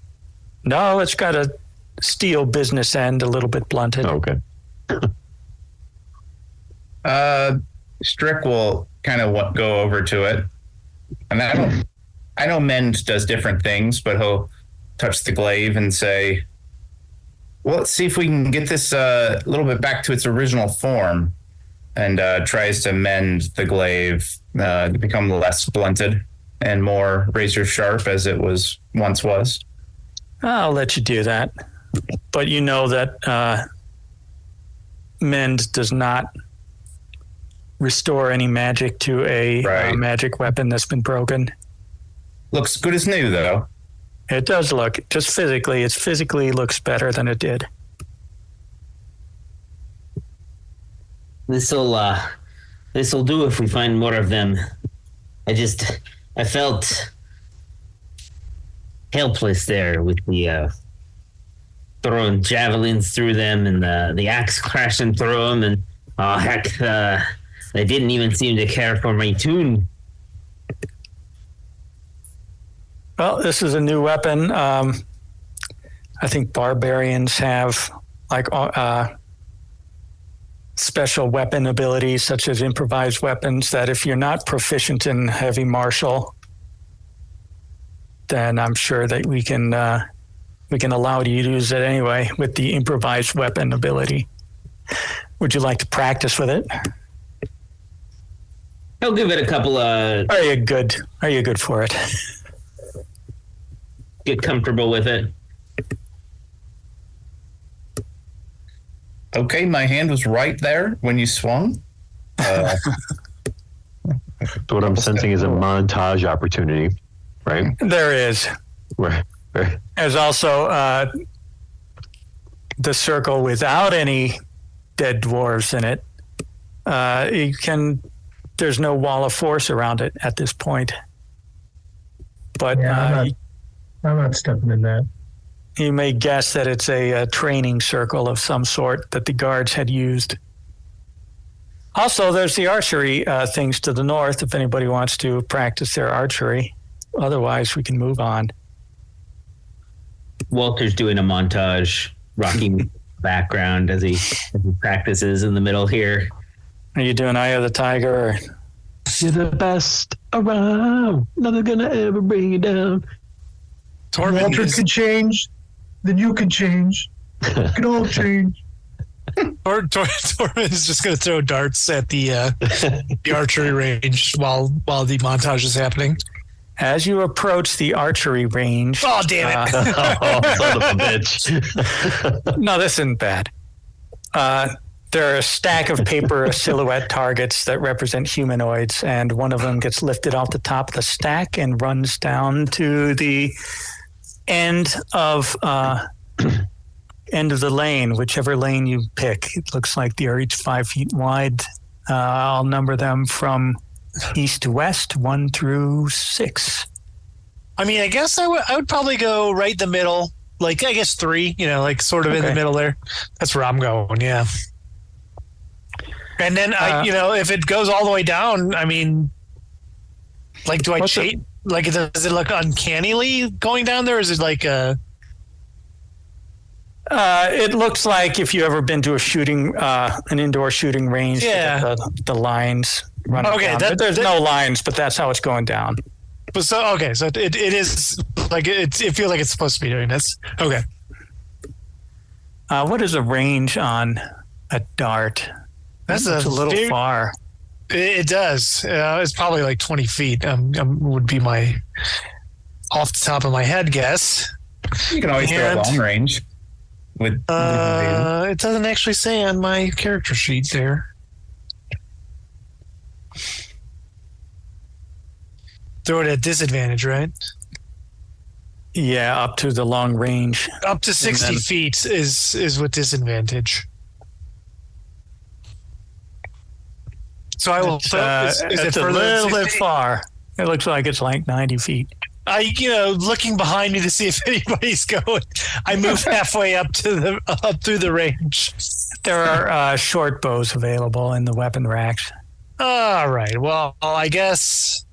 No, it's got a steel business end, a little bit blunted. Okay. Strick will kind of go over to it, and I know Mend does different things, but he'll touch the glaive and say, "Well, let's see if we can get this a little bit back to its original form," and tries to mend the glaive to become less blunted and more razor sharp as it once was. I'll let you do that. But you know that Mend does not restore any magic to a magic weapon that's been broken. Looks good as new, though. It does look, just physically, it physically looks better than it did. This'll do if we find more of them. I felt helpless there with the throwing javelins through them and the axe crashing through them, and they didn't even seem to care for my tune. Well, this is a new weapon. I think barbarians have special weapon abilities, such as improvised weapons, that if you're not proficient in heavy martial, then I'm sure that we can allow you to use it anyway with the improvised weapon ability. Would you like to practice with it? I'll give it a couple of... Are you good for it? Get comfortable with it. Okay, my hand was right there when you swung. What I'm sensing is a montage opportunity, right? There is. Right. There's also the circle without any dead dwarves in it. There's no wall of force around it at this point. But I'm not stepping in that. You may guess that it's a training circle of some sort that the guards had used. Also, there's the archery things to the north if anybody wants to practice their archery. Otherwise, we can move on. Walter's doing a montage, rocking background as he practices in the middle here. Are you doing Eye of the Tiger? Or? You're the best around. Nothing gonna ever bring you down. Walter could change, then you can change. We can all change. Tormund is just going to throw darts at the archery range while the montage is happening. As you approach the archery range... Oh, damn it. Oh, son of a bitch. No, this isn't bad. There are a stack of paper silhouette targets that represent humanoids, and one of them gets lifted off the top of the stack and runs down to the end of the lane, whichever lane you pick. It looks like they are each 5 feet wide. I'll number them from east to west, 1 through 6. I mean, I guess I would probably go right in the middle like I guess 3. You know, like sort of in the middle there. That's where I'm going. Yeah. And then if it goes all the way down, I mean, like, do I chase? Like, does it look uncannily going down there? Or is it like a? It looks like if you ever been to an indoor shooting range. Yeah. The lines running down. There's no lines, but that's how it's going down. But so it is like it feels like it's supposed to be doing this. Okay. What is a range on a dart? That's a little far. It does. It's probably like 20 feet. Would be my off the top of my head guess. You can always throw long range. It doesn't actually say on my character sheet there. Throw it at disadvantage, right? Yeah, up to the long range. Up to 60 feet is with disadvantage. So I will. Is it a little bit far? It looks like it's like 90 feet. Looking behind me to see if anybody's going. I move halfway up through the range. There are short bows available in the weapon racks. All right. Well, I guess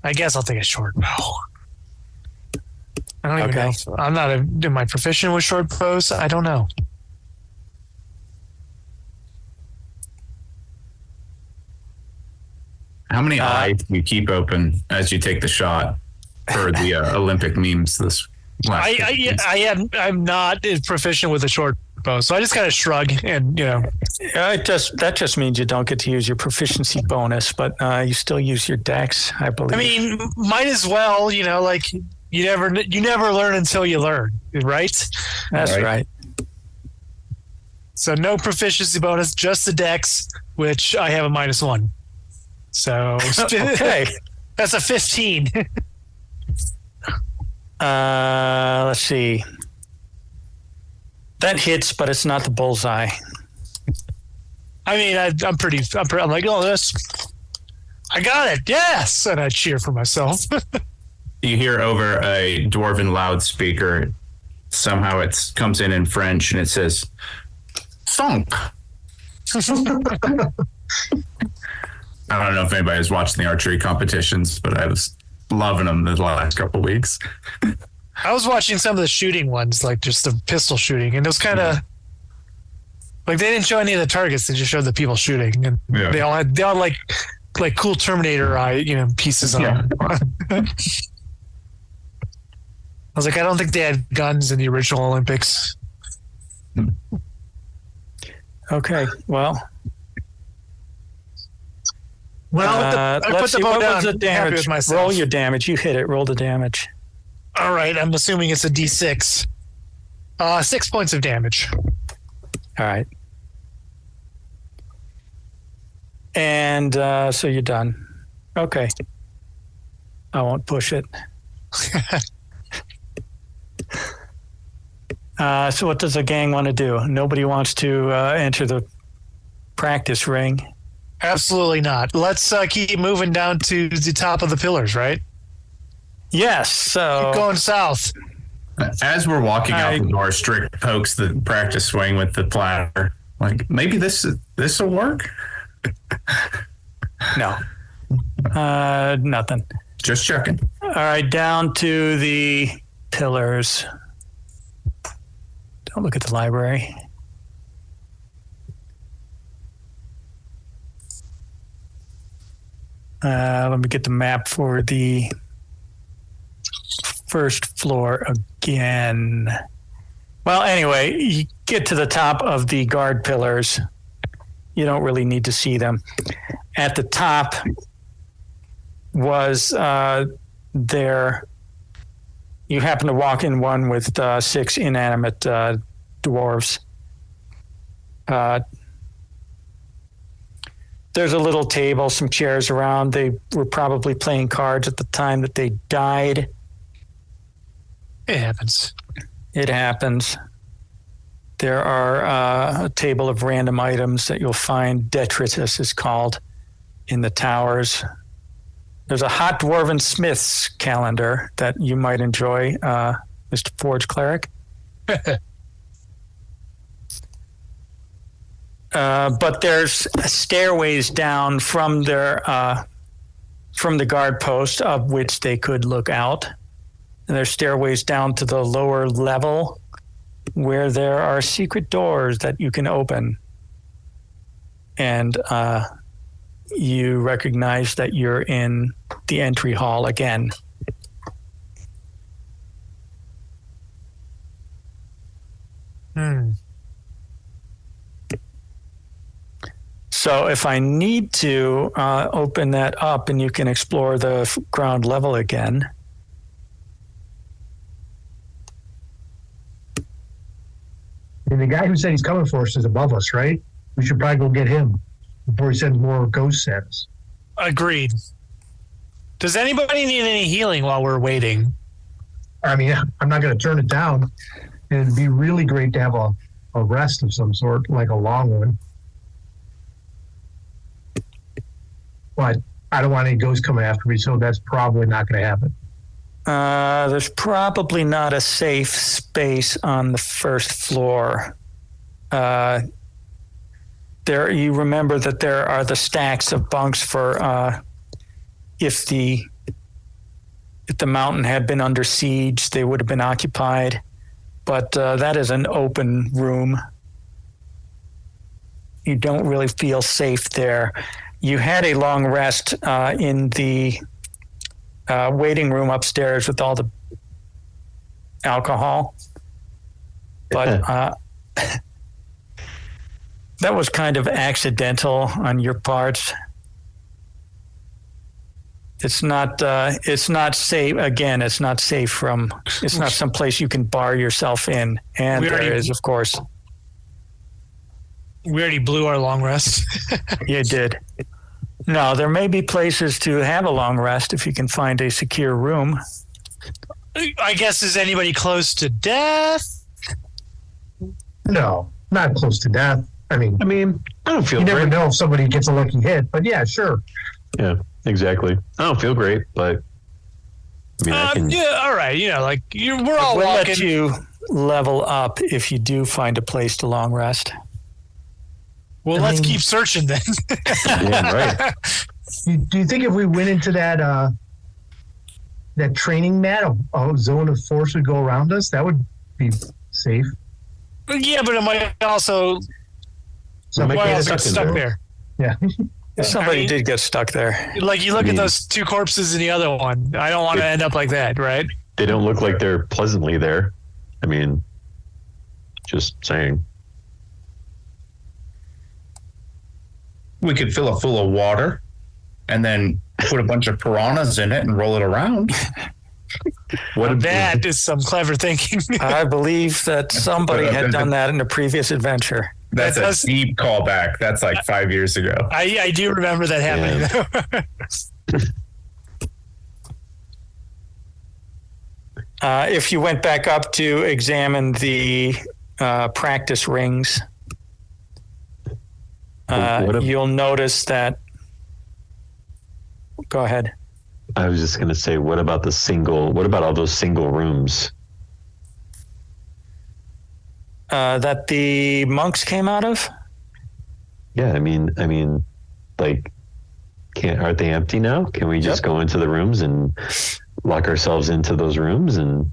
I'll take a short bow. I don't even know. I'm not. Am I proficient with short bows? I don't know. How many eyes do you keep open as you take the shot for the Olympic memes this last I'm not as proficient with a short bow, so I just kind of shrug and that just means you don't get to use your proficiency bonus, but you still use your dex, I believe. I mean, might as well, like you never learn until you learn, right? That's right. So no proficiency bonus, just the dex, which I have a -1. So okay, that's a 15. Let's see. That hits, but it's not the bullseye. I mean, I'm like, oh, this, I got it, yes, and I cheer for myself. You hear over a Dwarven loudspeaker. Somehow it comes in French, and it says, "Thunk." I don't know if anybody has watched the archery competitions, but I was loving them the last couple of weeks. I was watching some of the shooting ones, like just the pistol shooting, and it was kind of like they didn't show any of the targets; they just showed the people shooting, and they all had like cool Terminator eye, pieces on. Yeah. I was like, I don't think they had guns in the original Olympics. Okay, well. I put the bow down. Was the damage? Roll your damage. You hit it. Roll the damage. All right. I'm assuming it's a D6. 6 points of damage. All right. And so you're done. Okay. I won't push it. So what does the gang want to do? Nobody wants to enter the practice ring. Absolutely not. Let's keep moving down to the top of the pillars, right? Yes. So keep going south. As we're walking out the door, Strick pokes the practice swing with the platter. Like, maybe this will work? No. Nothing. Just checking. All right, down to the pillars. Don't look at the library. Let me get the map for the first floor again. Well, anyway, you get to the top of the guard pillars. You don't really need to see them. At the top was there. You happen to walk in one with 6 inanimate dwarves. There's a little table, some chairs around. They were probably playing cards at the time that they died. It happens. It happens. There are a table of random items that you'll find, detritus is called, in the towers. There's a hot Dwarven Smith's calendar that you might enjoy Mr. Forge Cleric. But there's stairways down from the guard post of which they could look out. And there's stairways down to the lower level where there are secret doors that you can open. And you recognize that you're in the entry hall again. So if I need to open that up and you can explore the ground level again. And the guy who said he's coming for us is above us, right? We should probably go get him before he sends more ghosts at us. Agreed. Does anybody need any healing while we're waiting? I mean, I'm not going to turn it down. It'd be really great to have a rest of some sort, like a long one. But I don't want any ghosts coming after me, so that's probably not going to happen. There's probably not a safe space on the first floor. You remember that there are the stacks of bunks for if the mountain had been under siege, they would have been occupied. But that is an open room. You don't really feel safe there. You had a long rest in the waiting room upstairs with all the alcohol. But that was kind of accidental on your part. It's not safe. Again, it's not safe from. It's not someplace you can bar yourself in. And there is, of course. We already blew our long rest. You did. No, there may be places to have a long rest if you can find a secure room. I guess, is anybody close to death? No, not close to death. I mean, I don't feel you great. never know if somebody gets a lucky hit, but yeah, sure. Yeah, exactly. I don't feel great, but I can. Yeah, all right. We're all We'll walking. let you level up if you do find a place to long rest. Well, let's keep searching then. Yeah, right. Do you think if we went into that training mat, a zone of force would go around us? That would be safe. Yeah, but it might also get stuck there. Yeah. Somebody did get stuck there. Like you look at those two corpses in the other one. I don't want to end up like that, right? They don't look like they're pleasantly there. Just saying. We could fill it full of water and then put a bunch of piranhas in it and roll it around. That is some clever thinking. I believe that somebody had done that in a previous adventure. That's a deep callback. That's like 5 years ago. I do remember that happening. If you went back up to examine the practice rings, you'll notice that. Go ahead. I was just going to say, what about all those single rooms? That the monks came out of? Yeah, aren't they empty now? Can we just go into the rooms and lock ourselves into those rooms and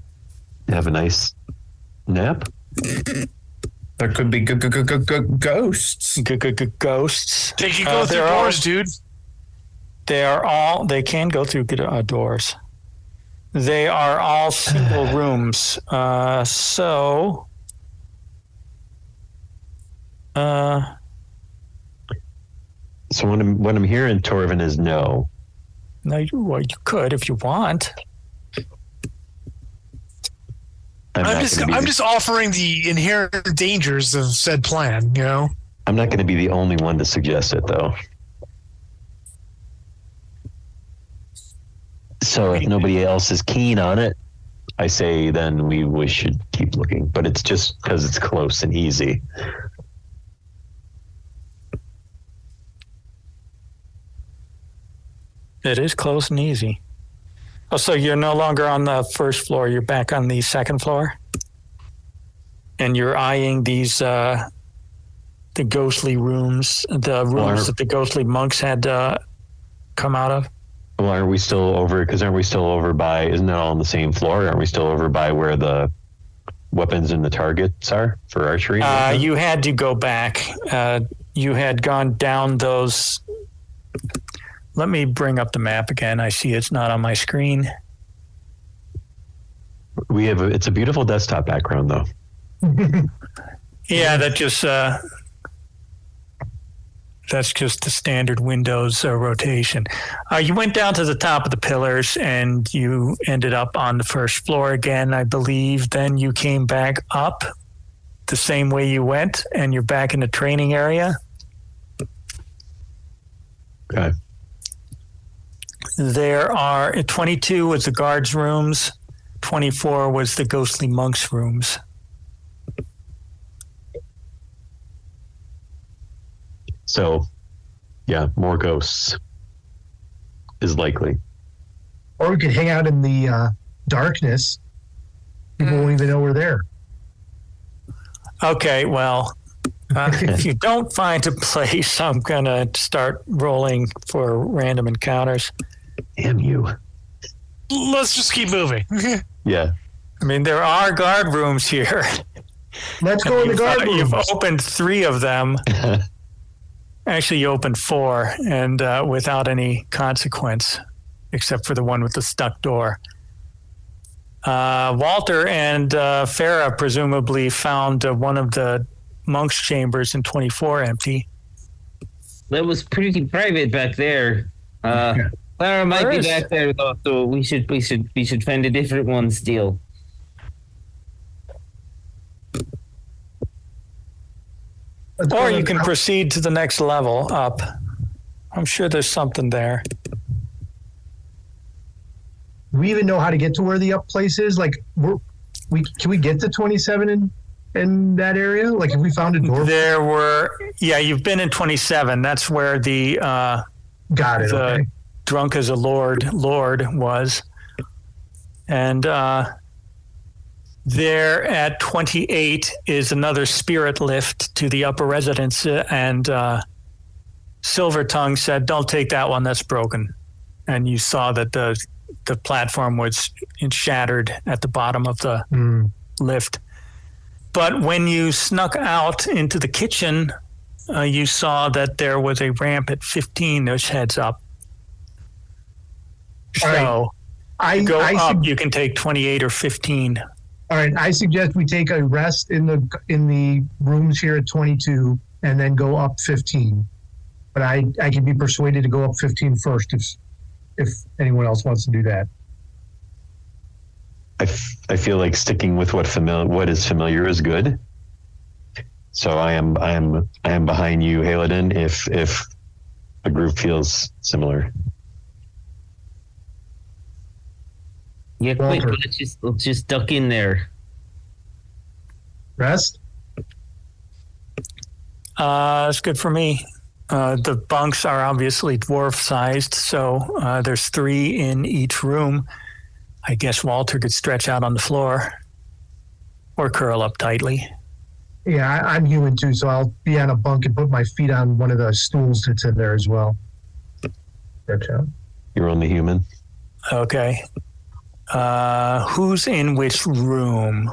have a nice nap? There could be ghosts. Ghosts. They can go through doors, dude. They can go through doors. They are all single rooms. So what I'm hearing, Torvin, is no. No, you could if you want. I'm just offering the inherent dangers of said plan, I'm not going to be the only one to suggest it, though. So if nobody else is keen on it, I say then we should keep looking. But it's just because it's close and easy. It is close and easy. Oh, so you're no longer on the first floor. You're back on the second floor? And you're eyeing these, the ghostly rooms, the rooms that the ghostly monks had come out of? Well, aren't we still over by, isn't that all on the same floor? Aren't we still over by where the weapons and the targets are for archery? You had to go back. You had gone down those. Let me bring up the map again. I see it's not on my screen. It's a beautiful desktop background, though. Yeah, that's just the standard Windows rotation. You went down to the top of the pillars and you ended up on the first floor again, I believe. Then you came back up the same way you went, and you're back in the training area. Okay. There are 22 was the guards' rooms, 24 was the ghostly monks' rooms. So, yeah, more ghosts is likely. Or we could hang out in the darkness. People won't even know we're there. Okay, well, if you don't find a place, I'm going to start rolling for random encounters. Damn you. Let's just keep moving. Yeah. I mean, there are guard rooms here. Let's go in the guard rooms. You've opened 3 of them. Actually, you opened 4, and without any consequence, except for the one with the stuck door. Walter and Farah presumably found one of the monk's chambers in 24 empty. That was pretty private back there. Clara might be back there though, so we should find a different one still. Or you can proceed to the next level up. I'm sure there's something there. Do we even know how to get to where the up place is? Like, can we get to 27 in that area? Like, if we found a door? You've been in 27. That's where the got it. Okay. Drunk as a lord was. And there at 28 is another spirit lift to the upper residence, and Silver Tongue said, "Don't take that one, that's broken." And you saw that the platform was shattered at the bottom of the lift. But when you snuck out into the kitchen, you saw that there was a ramp at 15. There's heads up. So you can take 28 or 15. All right, I suggest we take a rest in the rooms here at 22 and then go up 15. But I can be persuaded to go up 15 first if anyone else wants to do that. I feel like sticking with what is familiar is good. So I am behind you, Hayladin, if the group feels similar. Yeah, quick, let's just duck in there. Rest? That's good for me. The bunks are obviously dwarf-sized, so there's 3 in each room. I guess Walter could stretch out on the floor or curl up tightly. Yeah, I'm human too, so I'll be on a bunk and put my feet on one of the stools that's in there as well. Stretch out. You're only human. Okay. Who's in which room?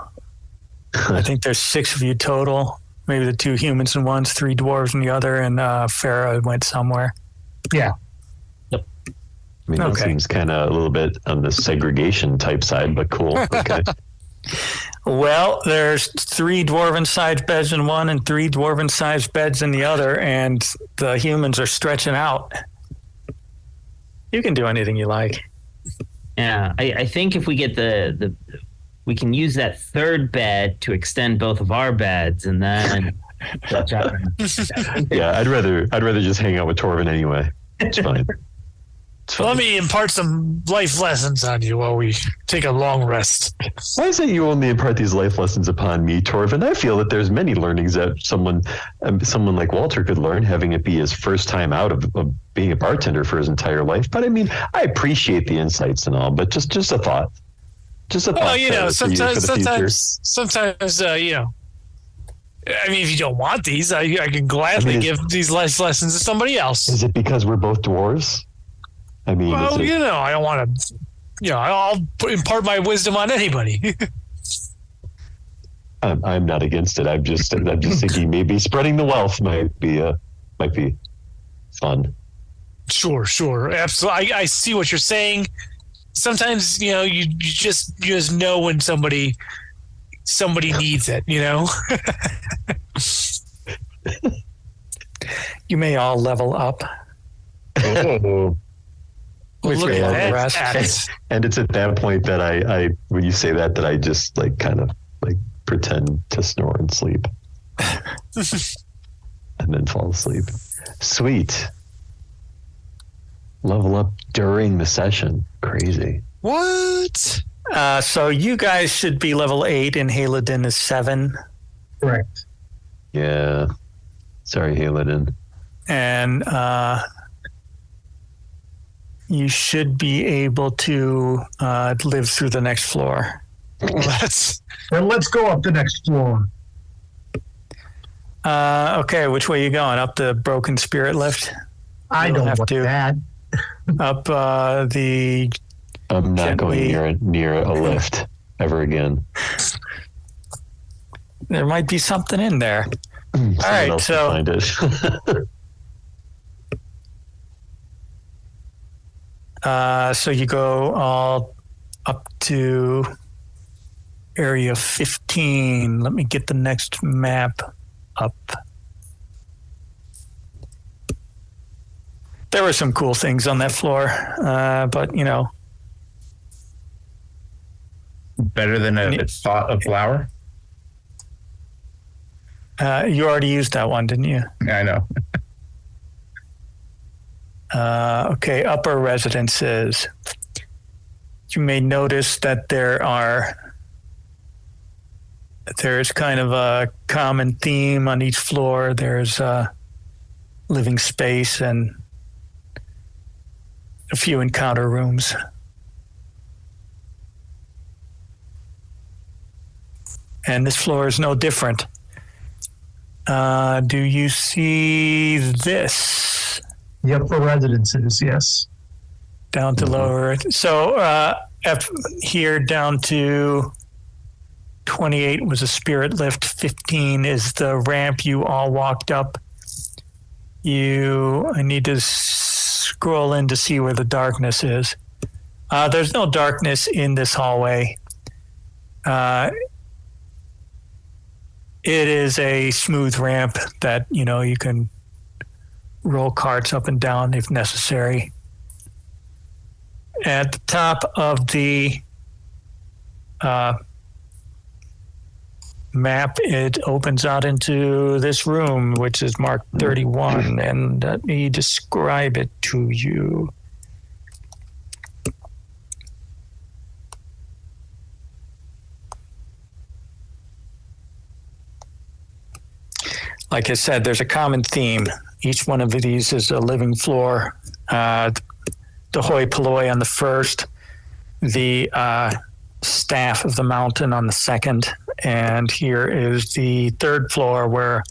I think there's 6 of you total. Maybe the 2 humans in one, 3 dwarves in the other, and Farah went somewhere. Yeah. Yep. I mean, that seems kind of a little bit on the segregation type side, but cool. Okay. Well, there's 3 dwarven-sized beds in one and 3 dwarven-sized beds in the other, and the humans are stretching out. You can do anything you like. Yeah, I think if we get we can use that 3rd bed to extend both of our beds, and then yeah, I'd rather just hang out with Torvin anyway. It's fine. It's Well, let fine. me impart some life lessons on you while we take a long rest. Why is it you only impart these life lessons upon me, Torvin? I feel that there's many learnings that someone like Walter could learn, having it be his first time out of being a bartender for his entire life. But I mean, I appreciate the insights and all, but just a thought. Just a thought. Well, you know, for you for the future. sometimes, you know, I mean, if you don't want these, I can gladly give these life lessons to somebody else. Is it because we're both dwarves? I mean, Well, you know, I don't want to, you know, I'll impart my wisdom on anybody. I'm not against it. I'm just thinking maybe spreading the wealth might be fun. Sure. Absolutely. I see what you're saying. Sometimes, you know, you just know when somebody needs it, you know? You may all level up Oh. with Look your at long that. rest. And it's at that point that I when you say that I just like kind of like pretend to snore and sleep. And then fall asleep. Sweet. Level up during the session. Crazy. What? So you guys should be level 8 and Haladin is 7. Correct. Yeah. Sorry, Haladin. And you should be able to live through the next floor. Let's go up the next floor. Okay, which way are you going? Up the broken spirit lift? I You'll don't have want to. that. Up the... I'm not Gently. going near a lift ever again. There might be something in there. Someone right, else so- can find it. So you go all up to area 15. Let me get the next map up. There were some cool things on that floor, but you know, Better than a pot of flour. you already used that one, didn't you? I know. Okay, upper residences. You may notice that there's kind of a common theme on each floor. There's living space and a few encounter rooms. And this floor is no different. Do you see this? The upper residences, yes. Down to lower. So here down to 28 was a spirit lift. 15 is the ramp you all walked up. I need to scroll in to see where the darkness is. There's no darkness in this hallway. It is a smooth ramp that, you know, you can roll carts up and down if necessary. At the top of the map, it opens out into this room, which is marked 31. And let me describe it to you. Like I said, there's a common theme. Each one of these is a living floor. The hoi polloi on the first, the staff of the mountain on the second, and here is the third floor where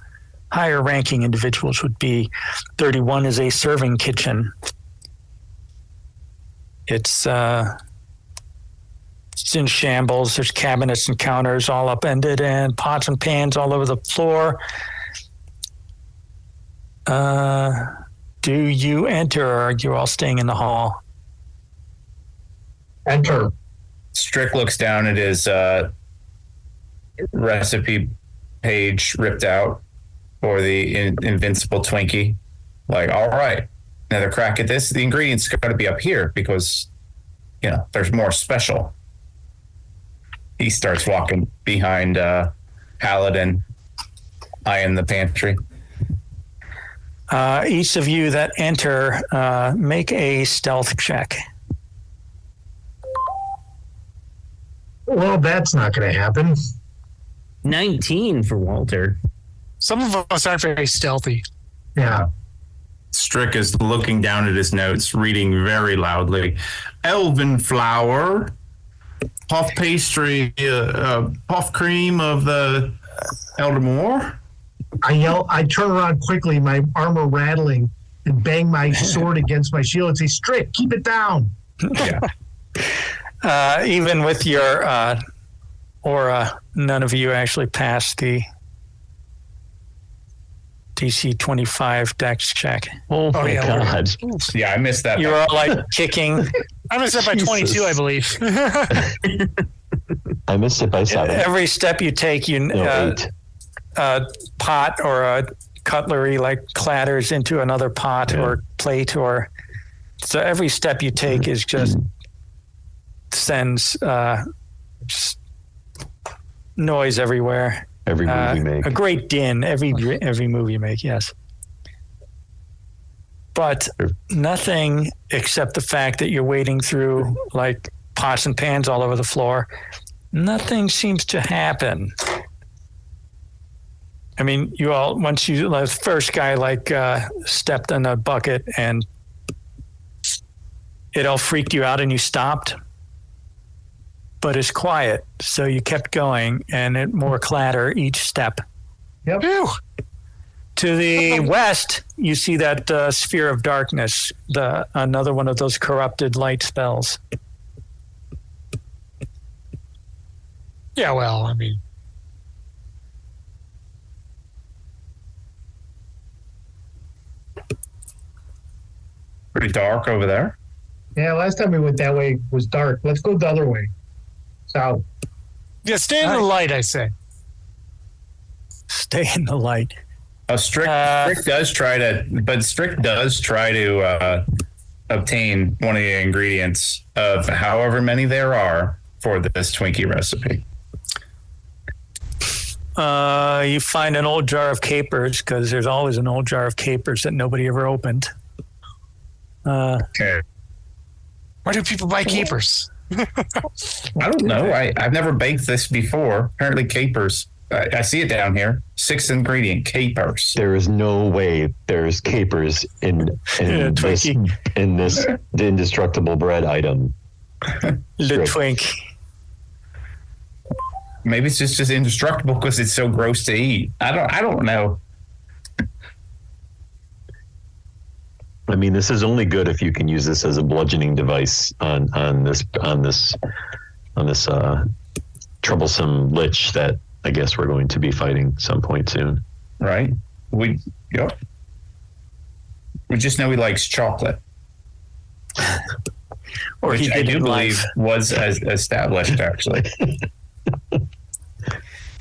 higher ranking individuals would be. 31 is a serving kitchen. It's in shambles. There's cabinets and counters all upended and pots and pans all over the floor. Do you enter, or are you all staying in the hall? Enter. Strick looks down at his recipe page ripped out for the invincible Twinkie. Like, all right, another crack at this. The ingredients got to be up here because, you know, there's more special. He starts walking behind Paladin, eyeing the pantry. Each of you that enter, make a stealth check. Well, that's not going to happen. 19 for Walter. Some of us aren't very stealthy. Yeah. Strick is looking down at his notes, reading very loudly. Elven flour, puff pastry, puff cream of the Eldermore. I yell. I turn around quickly, my armor rattling, and bang my sword against my shield and say, "Strick, keep it down." Yeah. Even with your aura, none of you actually passed the DC 25 dex check. Oh my God. Yeah, I missed that. You were all like kicking. I missed that by 22, I believe. I missed it by 7. Every step you take, 8. a pot or a cutlery like clatters into another pot or plate, or so every step you take is just sends just noise everywhere. Every move you make. A great din every move you make, yes. But nothing except the fact that you're wading through like pots and pans all over the floor. Nothing seems to happen. I mean, you all, once you, the first guy stepped in a bucket and it all freaked you out and you stopped. But it's quiet, so you kept going, and it more clatter each step. Yep. Ew. To the west, you see that sphere of darkness, another one of those corrupted light spells. Yeah, well, I mean, Pretty dark over there. Yeah, last time we went that way was dark. Let's go the other way. South. yeah, stay in the light, I say. Stay in the light. Strick does try to obtain one of the ingredients of however many there are for this Twinkie recipe. You find an old jar of capers, because there's always an old jar of capers that nobody ever opened. Okay. Why do people buy capers? I don't know. I've never baked this before. Apparently capers. I see it down here. 6th ingredient, capers. There is no way there's capers in this indestructible bread item. The twink. Maybe it's just indestructible because it's so gross to eat. I don't know. I mean, this is only good if you can use this as a bludgeoning device on this troublesome lich that I guess we're going to be fighting some point soon. Right? We just know he likes chocolate. Or which he I do didn't believe like. was as established, actually.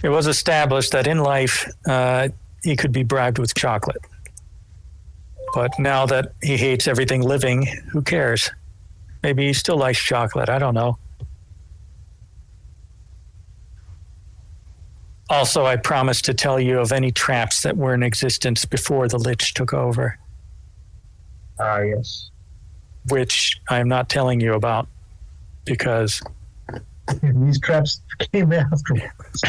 It was established that in life he could be bribed with chocolate. But now that he hates everything living, who cares? Maybe he still likes chocolate. I don't know. Also, I promised to tell you of any traps that were in existence before the Lich took over, Yes. which I'm not telling you about because And these traps came afterwards.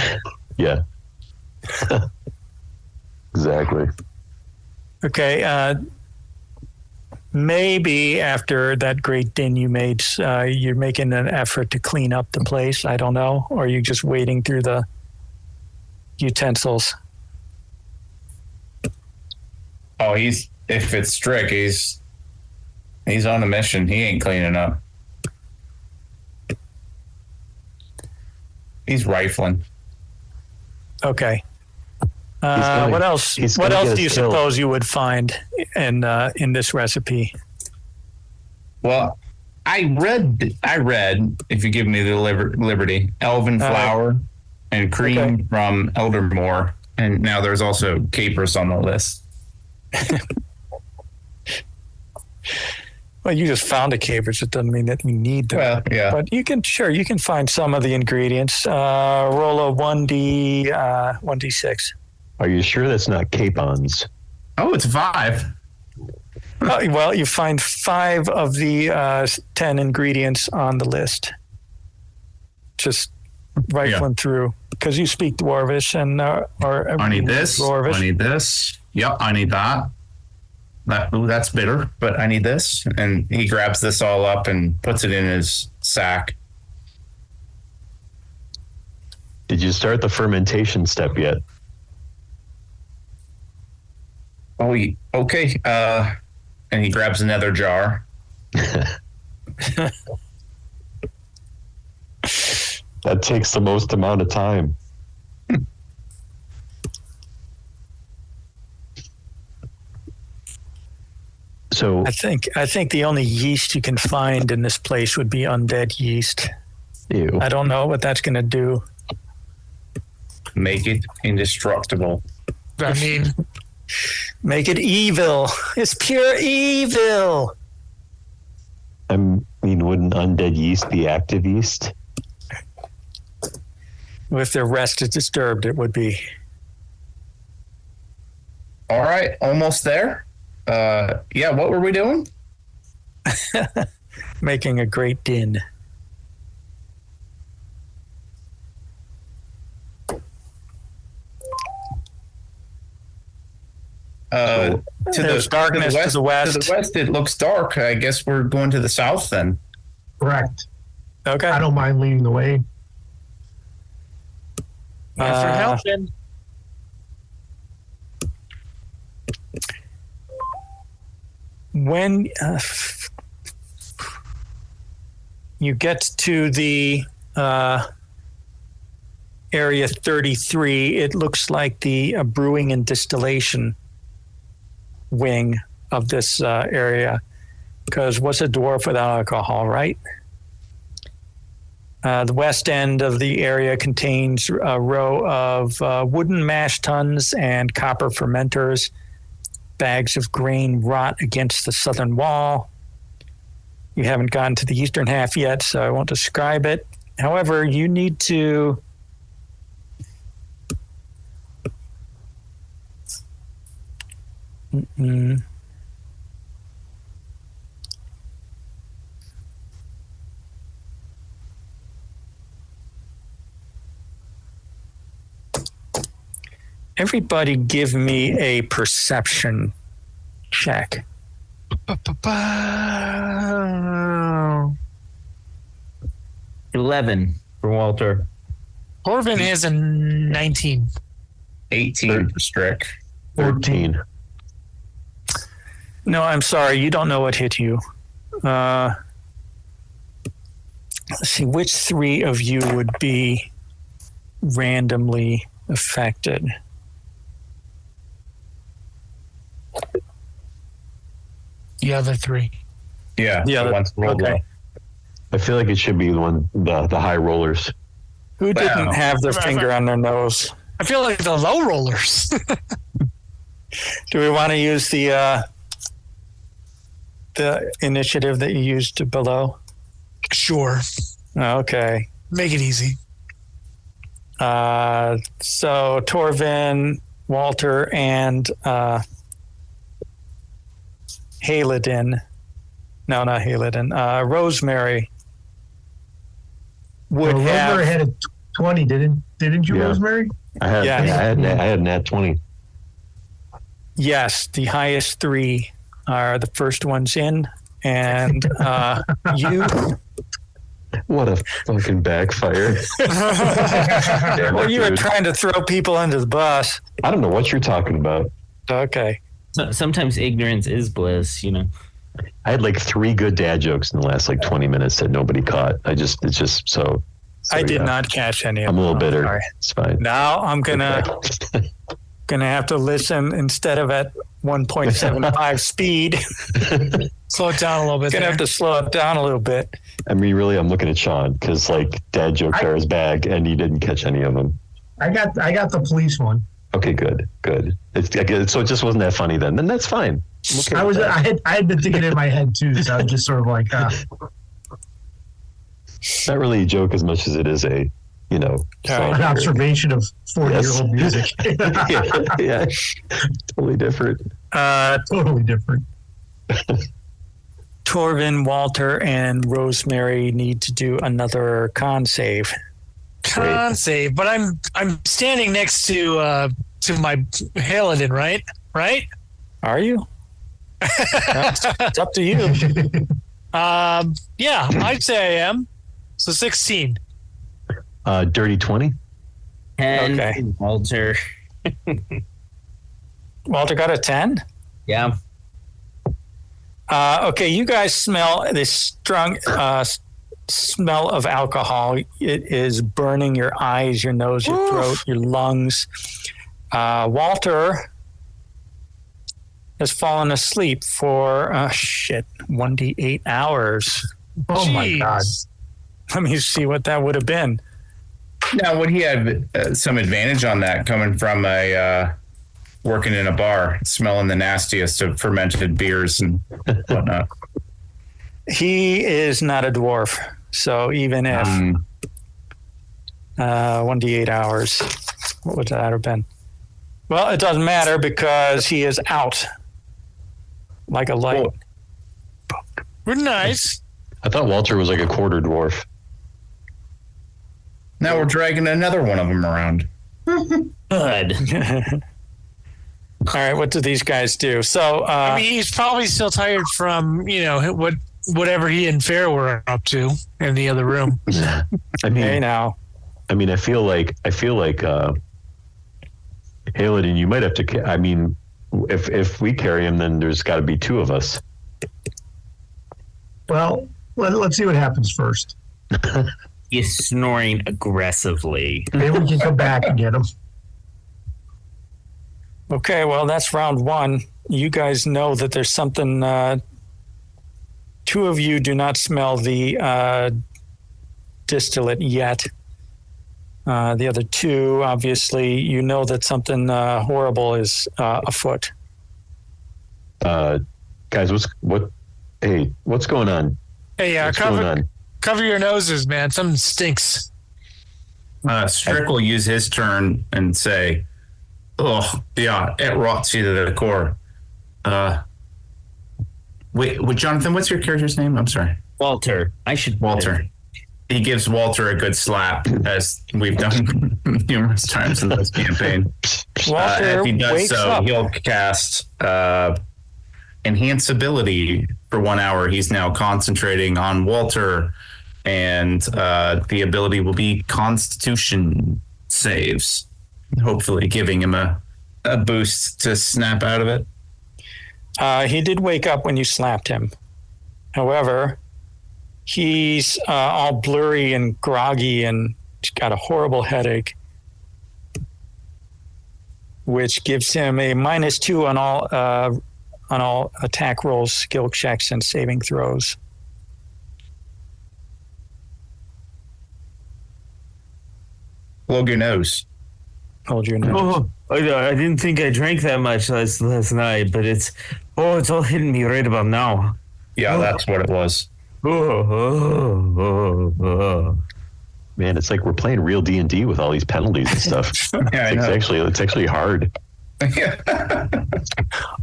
Yeah. Exactly. Okay, maybe after that great din you made, you're making an effort to clean up the place. I don't know. Or are you just wading through the utensils? Oh, if it's Strick, he's on a mission. He ain't cleaning up. He's rifling. Okay. gonna- What else? he's What gonna else get do you us killed. suppose you would find in this recipe? Well, I read. If you give me the liberty, elven All right. flour and cream Okay. from Eldermore, and now there's also capers on the list. Well, you just found the capers. It doesn't mean that you need them. Well, yeah. But you can find some of the ingredients. Roll a 1d6. Are you sure that's not capons? Oh, it's 5. Well, you find 5 of the 10 ingredients on the list. Just rifling through, because you speak Dwarvish and I need this. Dwarvish. I need this. Yep, I need that. That's bitter, but I need this. And he grabs this all up and puts it in his sack. Did you start the fermentation step yet? Oh, okay. And he grabs another jar. That takes the most amount of time. So I think the only yeast you can find in this place would be undead yeast. ew. I don't know what that's going to do. Make it indestructible. I mean, Make it evil. It's pure evil. I mean, wouldn't undead yeast be active yeast? If their rest is disturbed, it would be. All right, almost there. Yeah, what were we doing? Making a great din. There's darkness to the west. To the west, it looks dark. I guess we're going to the south then. Correct. Okay. I don't mind leading the way. not for helping. When you get to the area 33, it looks like the brewing and distillation wing of this area, because what's a dwarf without alcohol, right? The west end of the area contains a row of wooden mash tuns and copper fermenters. Bags of grain rot against the southern wall. You haven't gotten to the eastern half yet, so I won't describe it. However, you need to everybody give me a perception check. 11 for Walter. Dwarven has a 19. 18 for Strick. 14. No, I'm sorry. You don't know what hit you. Let's see. Which 3 of you would be randomly affected? The other 3. Yeah. The other- one's rolled okay. low. I feel like it should be the high rollers. Who didn't Wow. have their finger on their nose? I feel like the low rollers. Do we want to use the initiative that you used below? Sure. Okay. Make it easy. So Torvin, Walter, and Haladin. No, not Haladin. Rosemary would Well, have. Rosemary had a 20, didn't you, Yeah. Rosemary? I had I had nat 20. Yes, the highest 3 are the first ones in, and you. What a fucking backfire. Damn Well, it, you were dude. trying to throw people under the bus. I don't know what you're talking about. Okay. So, sometimes ignorance is bliss, you know. I had like 3 good dad jokes in the last like 20 minutes that nobody caught. It's just so I did yeah. not catch any of I'm a them. little bitter. Sorry. It's fine. Now I'm gonna have to listen instead of at 1.75 speed. Slow it down a little bit. Gonna have to slow it down a little bit. I mean, really, I'm looking at Sean because like dad jokes are his bag, and he didn't catch any of them. I got the police one. Okay, good. So it just wasn't that funny then. Then that's fine. I'm okay with that. I had been thinking in my head too, so I was just sort of like, It's not really a joke as much as it is a An observation of 40-year-old music. yeah, totally different. Totally different. Torvin, Walter, and Rosemary need to do another con save. Con save, but I'm standing next to my Haladin, right? Right? Are you? It's up to you. Yeah, I'd say I am. So 16. Dirty 20. And Okay. Walter. Walter got a 10? Yeah. Okay, you guys smell this strong smell of alcohol. It is burning your eyes, your nose, your throat, your lungs. Walter has fallen asleep for 1d8 hours. Oh my God. Let me see what that would have been. Now, would he have some advantage on that coming from working in a bar, smelling the nastiest of fermented beers and whatnot? He is not a dwarf, so even if 1d8 hours, what would that have been? Well, it doesn't matter because he is out like a light. Cool. We're nice. I thought Walter was like a quarter dwarf. Now we're dragging another one of them around. Good. All right, what do these guys do? So, I mean, he's probably still tired from whatever he and Fair were up to in the other room. I hey mean, now. I feel like Haladin, you might have to. I mean, if we carry him, then there's got to be two of us. Well, let's see what happens first. He's snoring aggressively. Maybe we can come back and get him. Okay, well, that's round one. You guys know that there's something. Two of you do not smell the distillate yet. The other two, obviously, you know that something horrible is afoot. Guys, what's going on? Hey, What's going on? cover your noses, man. Something stinks. Strick will use his turn and say, "Oh, yeah, it rots you to the core." Wait, Jonathan, what's your character's name? I'm sorry. Walter. Walter. He gives Walter a good slap, as we've done numerous times in this campaign. Walter if he does wakes so, up. he'll cast Enhance Ability for 1 hour. He's now concentrating on Walter, and the ability will be Constitution saves, hopefully giving him a boost to snap out of it. He did wake up when you slapped him. However, he's all blurry and groggy and he's got a horrible headache, which gives him a -2 on all attack rolls, skill checks, and saving throws. Plug your nose. Hold your nose. I didn't think I drank that much last night, but it's all hitting me right about now. Yeah, that's what it was. Man, it's like we're playing real D&D with all these penalties and stuff. Yeah, I know. It's actually hard.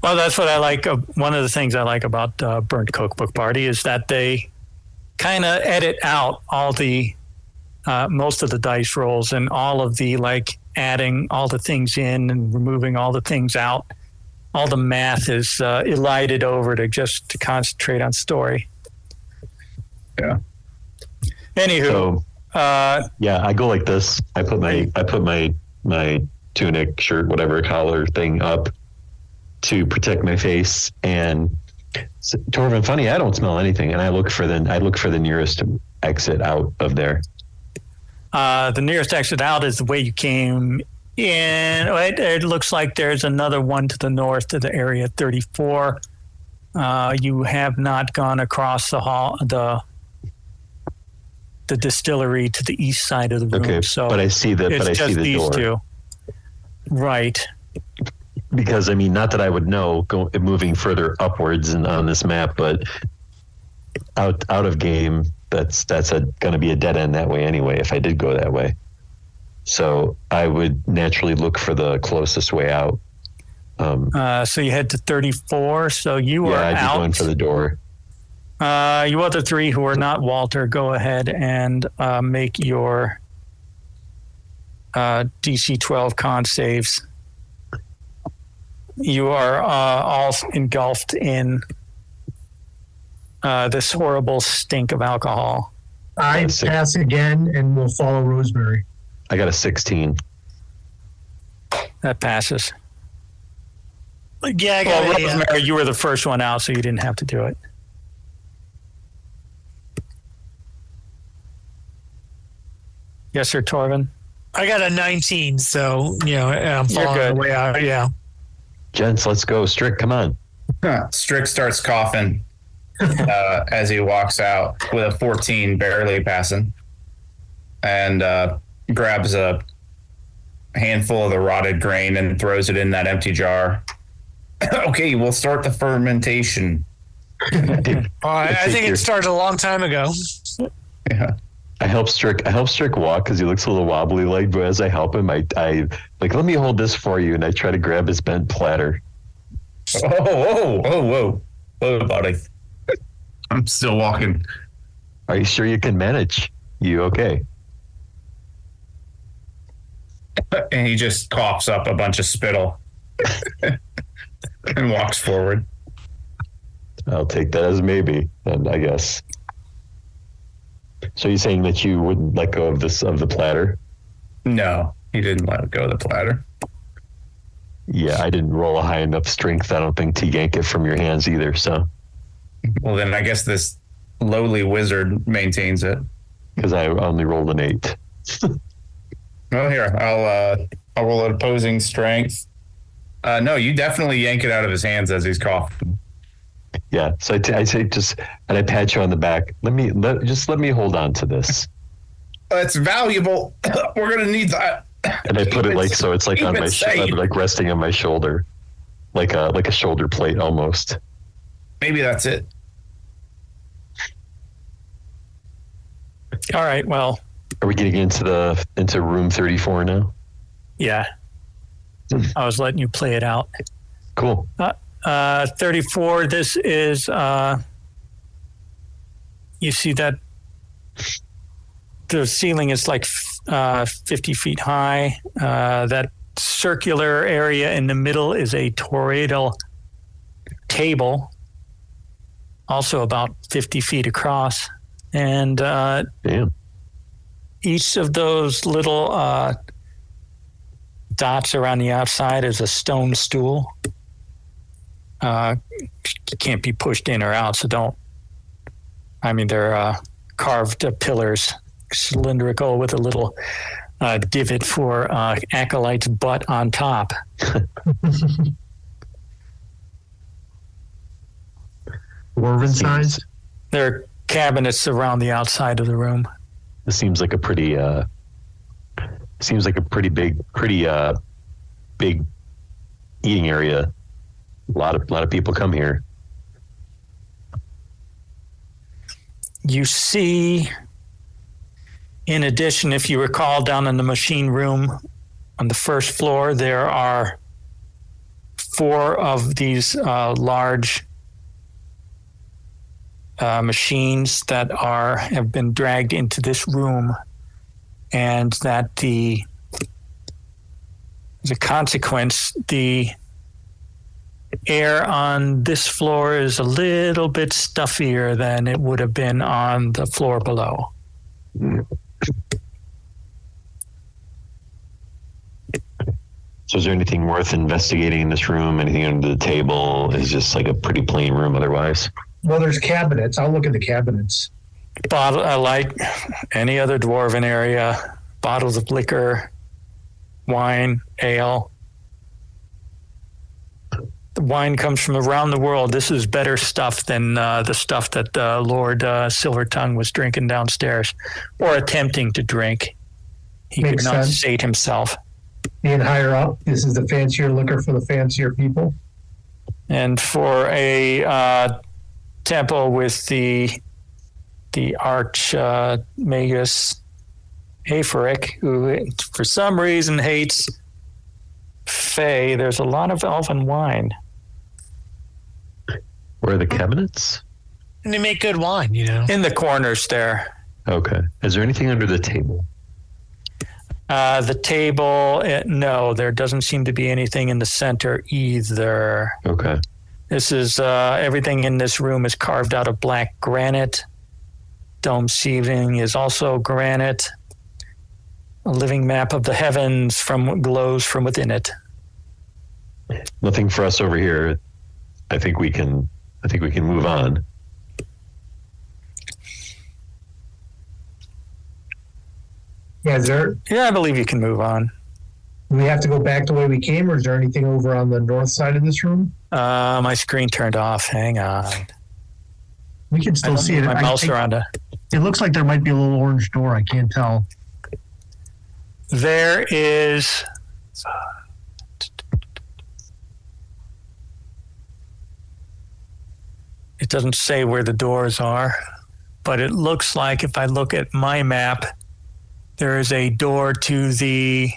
Well, that's what I like. One of the things I like about Burnt Cookbook Party is that they kind of edit out all the most of the dice rolls and all of the adding all the things in and removing all the things out. All the math is elided over to concentrate on story. Yeah. Anywho, So yeah, I go like this. I put my tunic, shirt, whatever, collar thing up to protect my face. And Torvin, funny, I don't smell anything, and I look for the nearest exit out of there. the nearest exit out is the way you came in. It looks like there's another one to the north to the area 34. You have not gone across the hall, the distillery to the east side of the room. Okay, so but I see the it's just these door. two. Right. Because I mean, not that I would know moving further upwards on this map, but out of game, that's going to be a dead end that way anyway. If I did go that way, So I would naturally look for the closest way out. So you head to 34. So you are I'd out. be going for the door. You other three who are not Walter, go ahead and make your DC 12 con saves. You are all engulfed in this horrible stink of alcohol. I pass again and will follow Rosemary. I got a 16. That passes. Yeah, I got it. Rosemary, you were the first one out, so you didn't have to do it. Yes, sir, Torvin? I got a 19, so, I'm following good. the way out. Yeah. Gents, let's go. Strick, come on. Strick starts coughing as he walks out with a 14 barely passing, and grabs a handful of the rotted grain and throws it in that empty jar. Okay, we'll start the fermentation. I think it started a long time ago. Yeah. I help Strick walk because he looks a little wobbly like, but as I help him, I like, let me hold this for you, and I try to grab his bent platter. Whoa, buddy. I'm still walking. Are you sure you can manage? You okay? And he just coughs up a bunch of spittle and walks forward. I'll take that as maybe, and I guess. So you're saying that you wouldn't let go of the platter? No, he didn't let go of the platter. Yeah, I didn't roll a high enough strength, I don't think, to yank it from your hands either. So, well, then I guess this lowly wizard maintains it. Because I only rolled an 8. Well, here, I'll roll an opposing strength. No, you definitely yank it out of his hands as he's coughing. Yeah, so I say just, and I pat you on the back. Let me hold on to this. It's valuable. We're gonna need that. And I put it like so. It's like on my like resting on my shoulder, like a shoulder plate almost. Maybe that's it. All right, well. Are we getting into room 34 now? Yeah. I was letting you play it out. Cool. 34, this is, you see that the ceiling is like 50 feet high. That circular area in the middle is a toroidal table, also about 50 feet across. And damn. Each of those little dots around the outside is a stone stool. Can't be pushed in or out, so don't. I mean, they're carved pillars, cylindrical with a little divot for Acolyte's butt on top. Dwarven size? There are cabinets around the outside of the room. This seems like a pretty big eating area. A lot of people come here. You see, in addition, if you recall, down in the machine room on the first floor, there are 4 of these large machines that have been dragged into this room, and that as a consequence, the air on this floor is a little bit stuffier than it would have been on the floor below. So is there anything worth investigating in this room? Anything under the table? Is just like a pretty plain room otherwise? Well, there's cabinets. I'll look at the cabinets. Like any other dwarven area, bottles of liquor, wine, ale. The wine comes from around the world. This is better stuff than the stuff that Lord Silvertongue was drinking downstairs, or attempting to drink. He Makes could not sense. sate himself. Being higher up, this is the fancier liquor for the fancier people. And for a temple with the arch magus Aphoric, who for some reason hates Fae. There's a lot of elven wine. Where are the cabinets? And they make good wine, you know. In the corners there. Okay. Is there anything under the table? The table, no, there doesn't seem to be anything in the center either. Okay. This is everything in this room is carved out of black granite. Dome ceiling is also granite. A living map of the heavens glows from within it. Nothing for us over here. I think we can move on. Yeah, Yeah, I believe you can move on. do we have to go back the way we came, or is there anything over on the north side of this room? My screen turned off. Hang on. We can still see it. My mouse around it. It looks like there might be a little orange door. I can't tell. There is. It doesn't say where the doors are, but it looks like if I look at my map, there is a door to the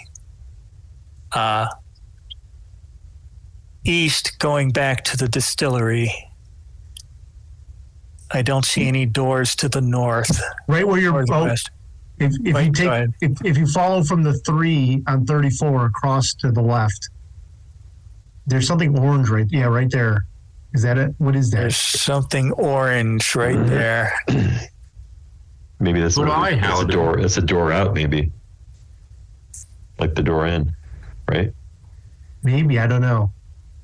east going back to the distillery. I don't see any doors to the north Right where or you're. the Oh, west. if Wait, you go take, ahead. if you follow from the 3 on 34 across to the left, there's something orange right. Yeah, right there. Is that it? What is that? There's something orange right there. Maybe that's a door. That's a door out. Maybe, like the door in, right? Maybe, I don't know.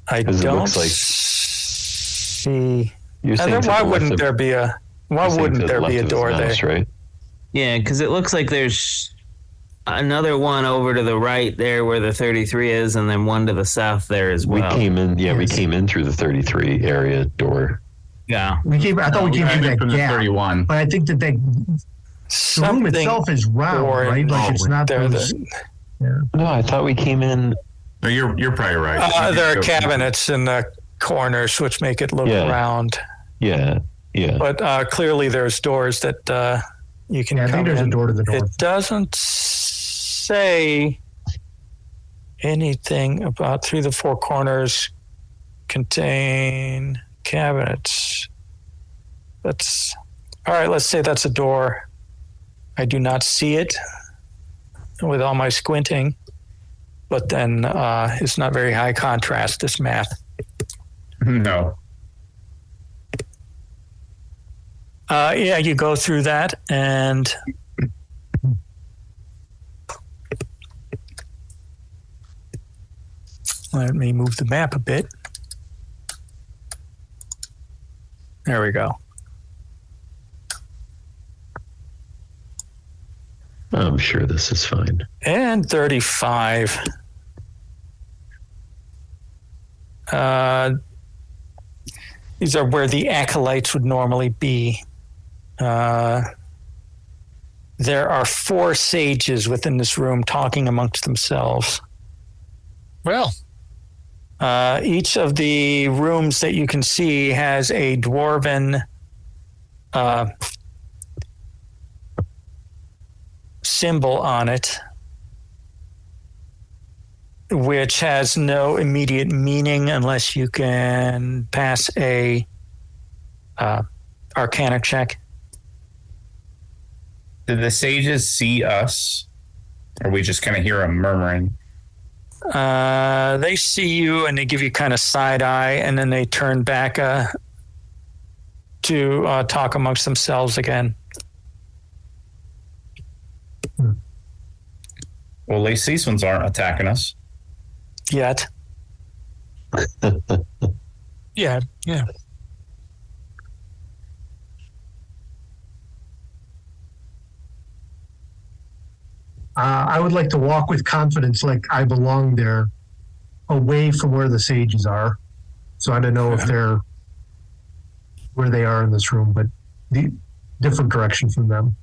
I 'Cause it don't looks like- see. You're saying to Why the left wouldn't of- there be a? Why you're saying wouldn't to the there left be a of his door mouse, there? right? Yeah, because it looks like there's another one over to the right there where the 33 is, and then one to the south there as well. We came in. Yeah, we Yes. came in through the 33 area door. Yeah. I thought we came through that from the gap. 31. But I think that the room Something itself is round, right? Like it's not there. those. No, I thought we came in. No, you're probably right. There are cabinets in the corners which make it look Yeah. round, Yeah, yeah. but clearly there's doors that you can Yeah, I come think there's in. a door to the north. It doesn't say anything about through the four corners contain cabinets. That's all right. Let's say that's a door. I do not see it with all my squinting, but then it's not very high contrast, this map. No. Yeah, you go through that and let me move the map a bit. There we go. I'm sure this is fine. And 35. These are where the acolytes would normally be. There are 4 sages within this room talking amongst themselves. Well, Each of the rooms that you can see has a dwarven symbol on it, which has no immediate meaning unless you can pass a Arcana check. Did the sages see us? Or we just kind of hear them murmuring? They see you and they give you kind of side eye, and then they turn back to talk amongst themselves again. Well, at least these ones aren't attacking us. Yet. yeah. I would like to walk with confidence, like I belong there, away from where the sages are. So I don't know if they're where they are in this room, but the different direction from them.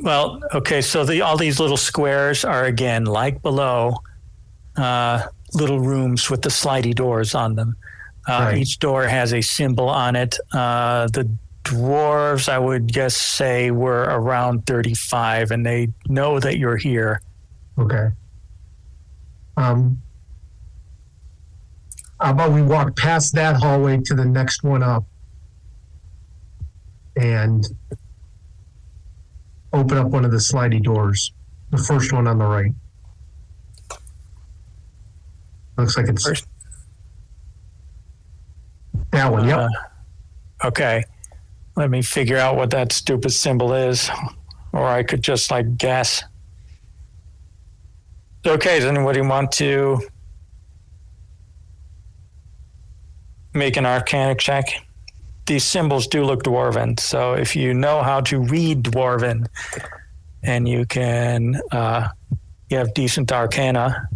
Well, okay, so all these little squares are, again, like below, little rooms with the slidey doors on them. Right. Each door has a symbol on it. The dwarves, I would guess, say we're around 35, and they know that you're here. Okay. How about we walk past that hallway to the next one up and open up one of the slidey doors, the first one on the right. Looks like it's First? That one, yep. Okay. Let me figure out what that stupid symbol is, or I could just like guess. Okay, does anybody want to make an Arcana check? These symbols do look Dwarven, so if you know how to read Dwarven and you can, you have decent Arcana.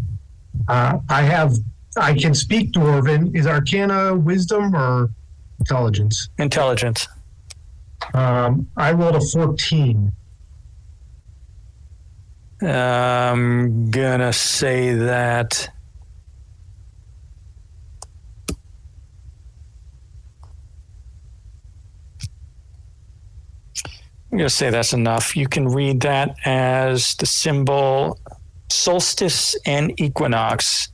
I can speak Dwarven. Is Arcana wisdom or intelligence? Intelligence. I rolled a 14. I'm gonna say that I'm gonna say that's enough. You can read that as the symbol solstice and equinox.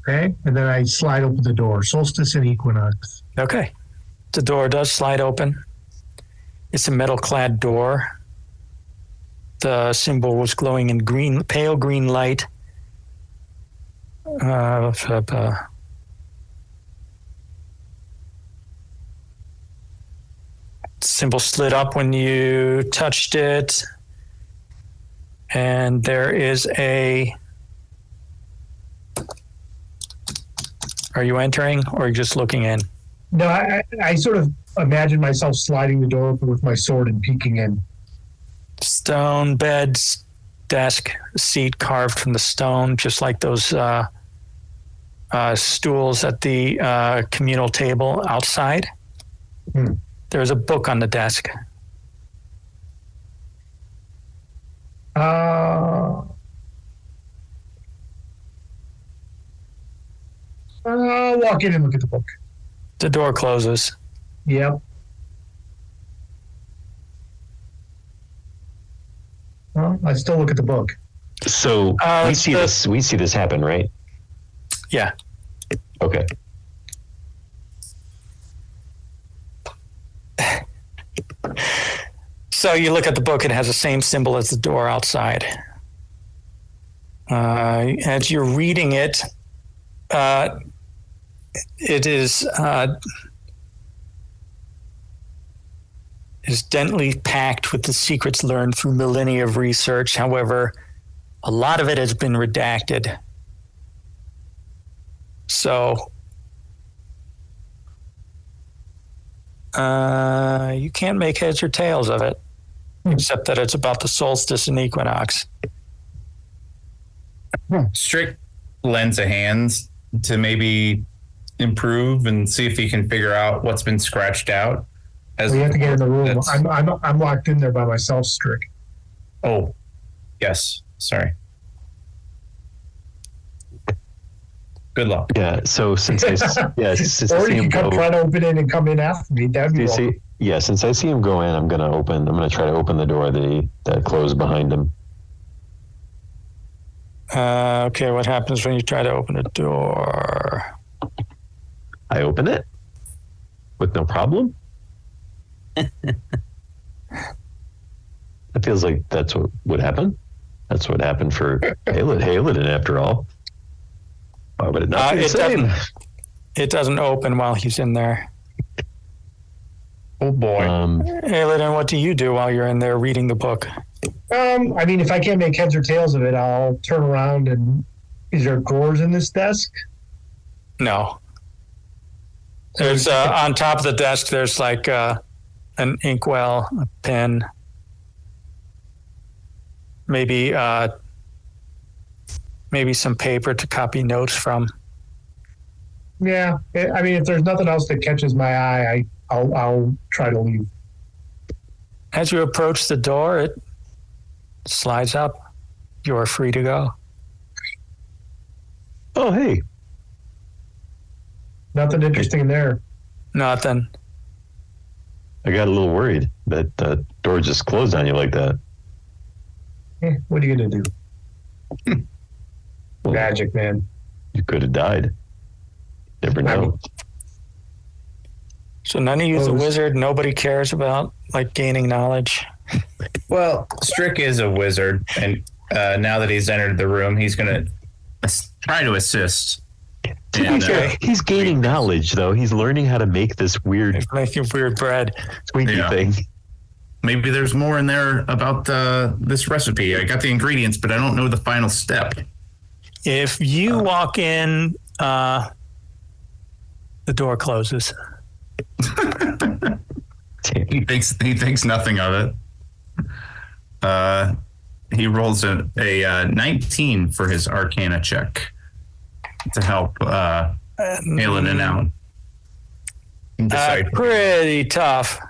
Okay, and then I slide open the door. Solstice and equinox. Okay. The door does slide open. It's a metal-clad door. The symbol was glowing in green, pale green light. Symbol slid up when you touched it. And there is a... Are you entering or are you just looking in? No, I sort of imagine myself sliding the door open with my sword and peeking in. Stone bed, desk, seat carved from the stone, just like those stools at the communal table outside. There's a book on the desk. I'll walk in and look at the book. The door closes. Yep. Well, I still look at the book. So we see this happen, right? Yeah. Okay. So you look at the book, it has the same symbol as the door outside. As you're reading it, it is densely packed with the secrets learned through millennia of research. However, a lot of it has been redacted. So you can't make heads or tails of it, except that it's about the solstice and equinox. Strict lends a hand to maybe improve and see if he can figure out what's been scratched out. Well, you have to get in the room. I'm locked in there by myself, Strick. Oh, yes. Sorry. Good luck. Yeah. So since I since I Or see you him can try to open in and come in after me. That'd be wrong. since I see him go in, I'm gonna try to open the door that closed behind him. Okay, what happens when you try to open a door? I open it with no problem. It feels like that's what would happen. That's what happened for Halidin, after all. Why would it not be the same? It doesn't open while he's in there. Oh boy. Halidin, what do you do while you're in there reading the book? I mean, if I can't make heads or tails of it, I'll turn around and... Is there drawers in this desk? No. There's on top of the desk, there's like an inkwell, a pen, maybe some paper to copy notes from. Yeah. I mean, if there's nothing else that catches my eye, I'll try to leave. As you approach the door, it slides up. You are free to go. Oh, hey. Nothing interesting there. Nothing. I got a little worried that the door just closed on you like that. What are you gonna do? Well, Magic, man. you could have died. Never know. So none of you's a wizard. Nobody cares about like gaining knowledge. Well, Strick is a wizard, and now that he's entered the room, he's going to try to assist. And, He's gaining knowledge, though. He's learning how to make this weird, It's making weird bread. squeaky thing. maybe there's more in there about this recipe. I got the ingredients, but I don't know the final step. If you walk in, the door closes. He thinks nothing of it. He rolls a 19 for his Arcana check to help Aeladin out. Pretty tough.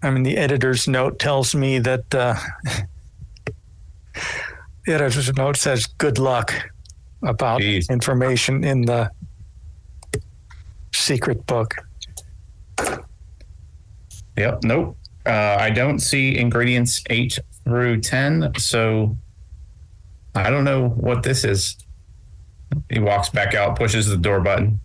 I mean, the editor's note tells me that the editor's note says good luck about information in the secret book. Yep. Nope. I don't see ingredients 8 through 10, so I don't know what this is. He walks back out, pushes the door button.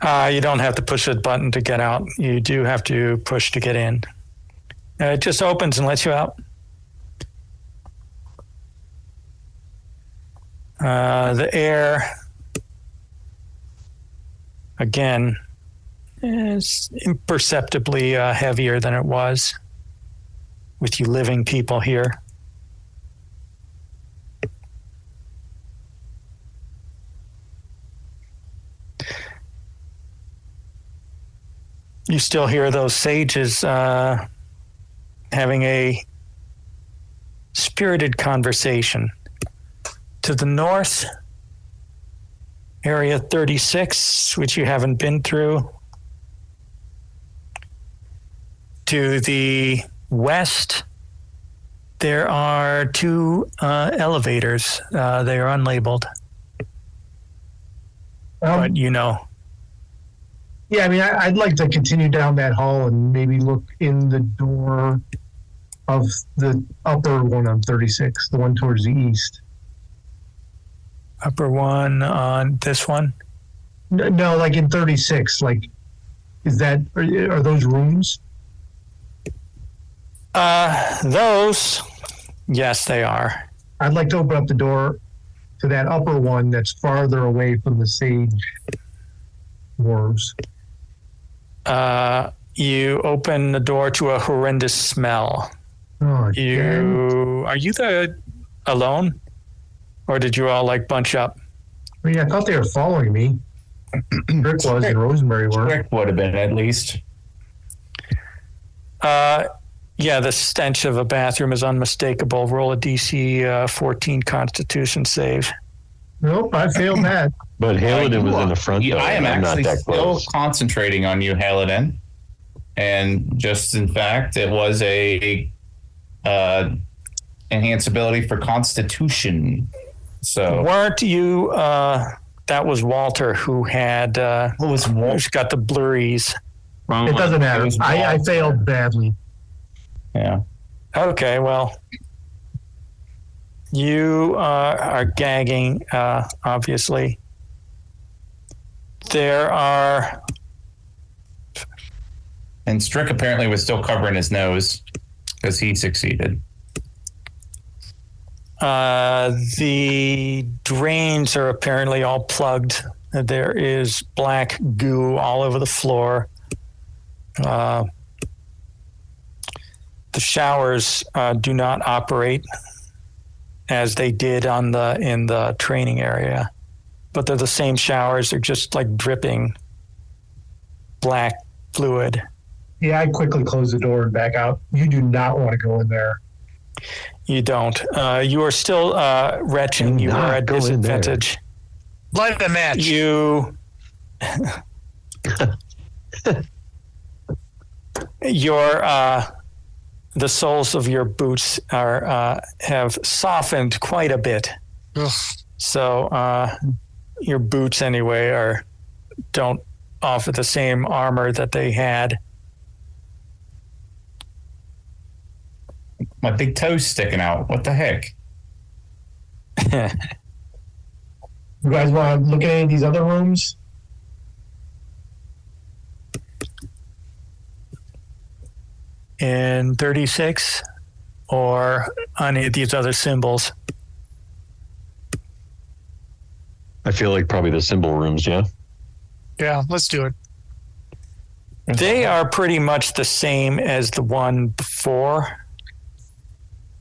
You don't have to push a button to get out. You do have to push to get in. It just opens and lets you out. The air, again, is imperceptibly heavier than it was with you living people here. You still hear those sages having a spirited conversation. To the north, Area 36, which you haven't been through. To the west, there are 2 elevators. They are unlabeled. But you know. Yeah, I mean, I'd like to continue down that hall and maybe look in the door of the upper one on 36, the one towards the east. Upper one on this one? No, like in 36. Like, are those rooms? Those, yes, they are. I'd like to open up the door to that upper one that's farther away from the sage dwarves. You open the door to a horrendous smell. Oh, Are you alone? Or did you all like bunch up? I mean, I thought they were following me. Rick was and Rosemary were. Rick would have been, at least. Yeah, the stench of a bathroom is unmistakable. Roll a DC 14 Constitution save. Nope, I failed that. But Haladin was in the front, though. I am I'm actually not that still close. concentrating on you, Haladin. And just in fact, it was a enhanced ability for Constitution. So Weren't you? That was Walter who had. Who's got the blurries? It doesn't matter. I failed badly. Yeah. Okay, well, you are gagging. Obviously, there are. And Strick apparently was still covering his nose because he succeeded. The drains are apparently all plugged. There is black goo all over the floor. The showers do not operate as they did in the training area, but they're the same showers. They're just like dripping black fluid. Yeah, I quickly close the door and back out. You do not want to go in there. You don't. You are still retching. You are at disadvantage. Light a match. You. The soles of your boots have softened quite a bit. Ugh. So your boots anyway don't offer the same armor that they had. My big toe's sticking out. What the heck? You guys want to look at any of these other rooms? In 36 or any of these other symbols? I feel like probably the symbol rooms, yeah? Yeah, let's do it. They are pretty much the same as the one before.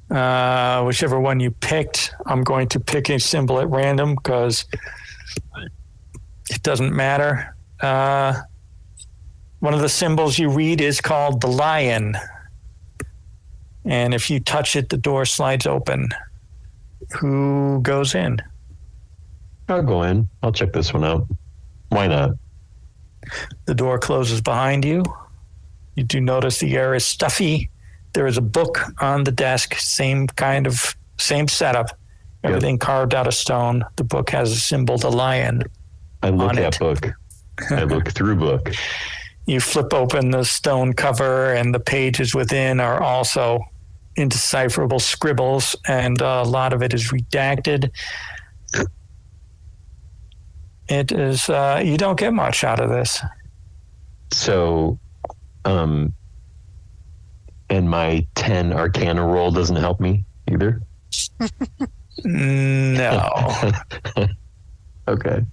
Whichever one you picked, I'm going to pick a symbol at random because it doesn't matter. One of the symbols you read is called the lion. And if you touch it, the door slides open. Who goes in? I'll go in. I'll check this one out. Why not? The door closes behind you. You do notice the air is stuffy. There is a book on the desk, same setup, everything carved out of stone. The book has a symbol, the lion. I look at book. I look through book. You flip open the stone cover, and the pages within are also indecipherable scribbles, and a lot of it is redacted. It is, you don't get much out of this. So, and my 10 Arcana roll doesn't help me either? No. Okay.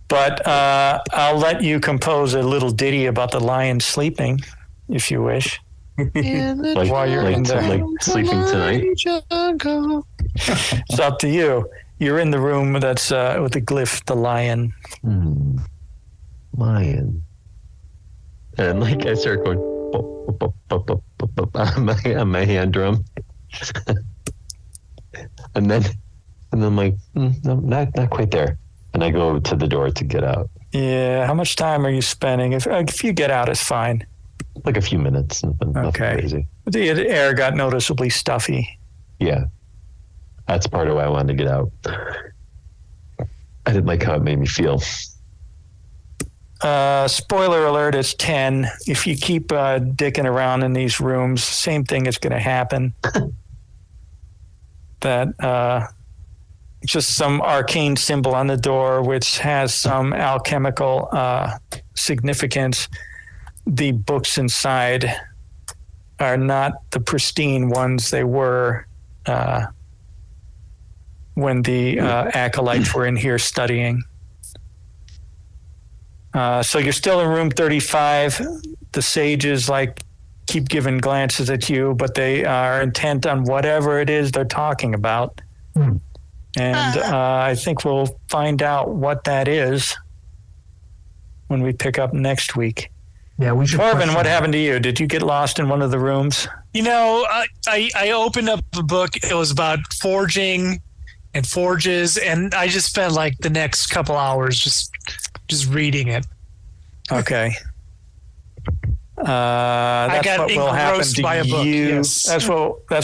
But I'll let you compose a little ditty about the lion sleeping, if you wish. Like, While you're in there. like sleeping tonight? It's up to you. You're in the room that's with the glyph, the lion. Lion. And like I start going bop, bop, bop, bop, bop, bop, on my hand drum. and then I'm like, no, not quite there. And I go to the door to get out. Yeah, how much time are you spending? If you get out, it's fine. Like a few minutes. Nothing Okay. crazy. The air got noticeably stuffy. Yeah. That's part of why I wanted to get out. I didn't like how it made me feel. Spoiler alert, it's 10. If you keep dicking around in these rooms, same thing is going to happen. That just some arcane symbol on the door, which has some alchemical significance. The books inside are not the pristine ones they were when the acolytes were in here studying. So you're still in room 35. The sages keep giving glances at you, but they are intent on whatever it is they're talking about. And I think we'll find out what that is when we pick up next week. Yeah, we should. Dwarven, what happened to you? Did you get lost in one of the rooms? You know, I opened up the book. It was about forging and forges, and I just spent like the next couple hours just reading it. Okay. That's got what will happen engrossed to by a book, you. yes. That's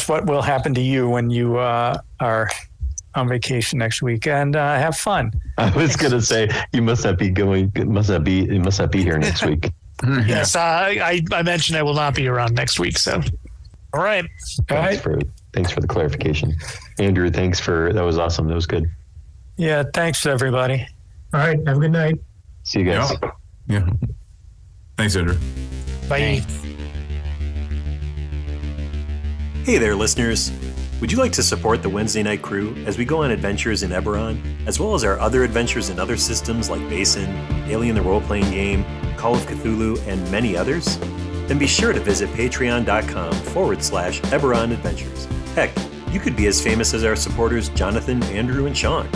what will happen to you when you are on vacation next week, and have fun. I was going to say, you must not be here next week. Yes, I mentioned I will not be around next week. So, all right. Thanks for the clarification. Andrew, that was awesome. That was good. Yeah, thanks everybody. All right, have a good night. See you guys. Yeah. Thanks, Andrew. Bye. Hey there, listeners. Would you like to support the Wednesday Night Crew as we go on adventures in Eberron, as well as our other adventures in other systems like Basin, Alien the Role-Playing Game, Call of Cthulhu, and many others? Then be sure to visit patreon.com/Eberron Adventures. Heck, you could be as famous as our supporters Jonathan, Andrew, and Sean.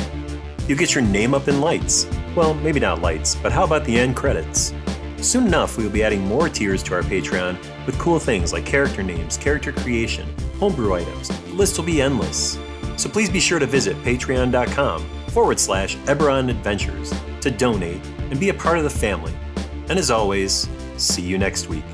You get your name up in lights. Well, maybe not lights, but how about the end credits? Soon enough, we will be adding more tiers to our Patreon with cool things like character names, character creation, homebrew items. The list will be endless. So please be sure to visit patreon.com/Eberron Adventures to donate and be a part of the family. And as always, see you next week.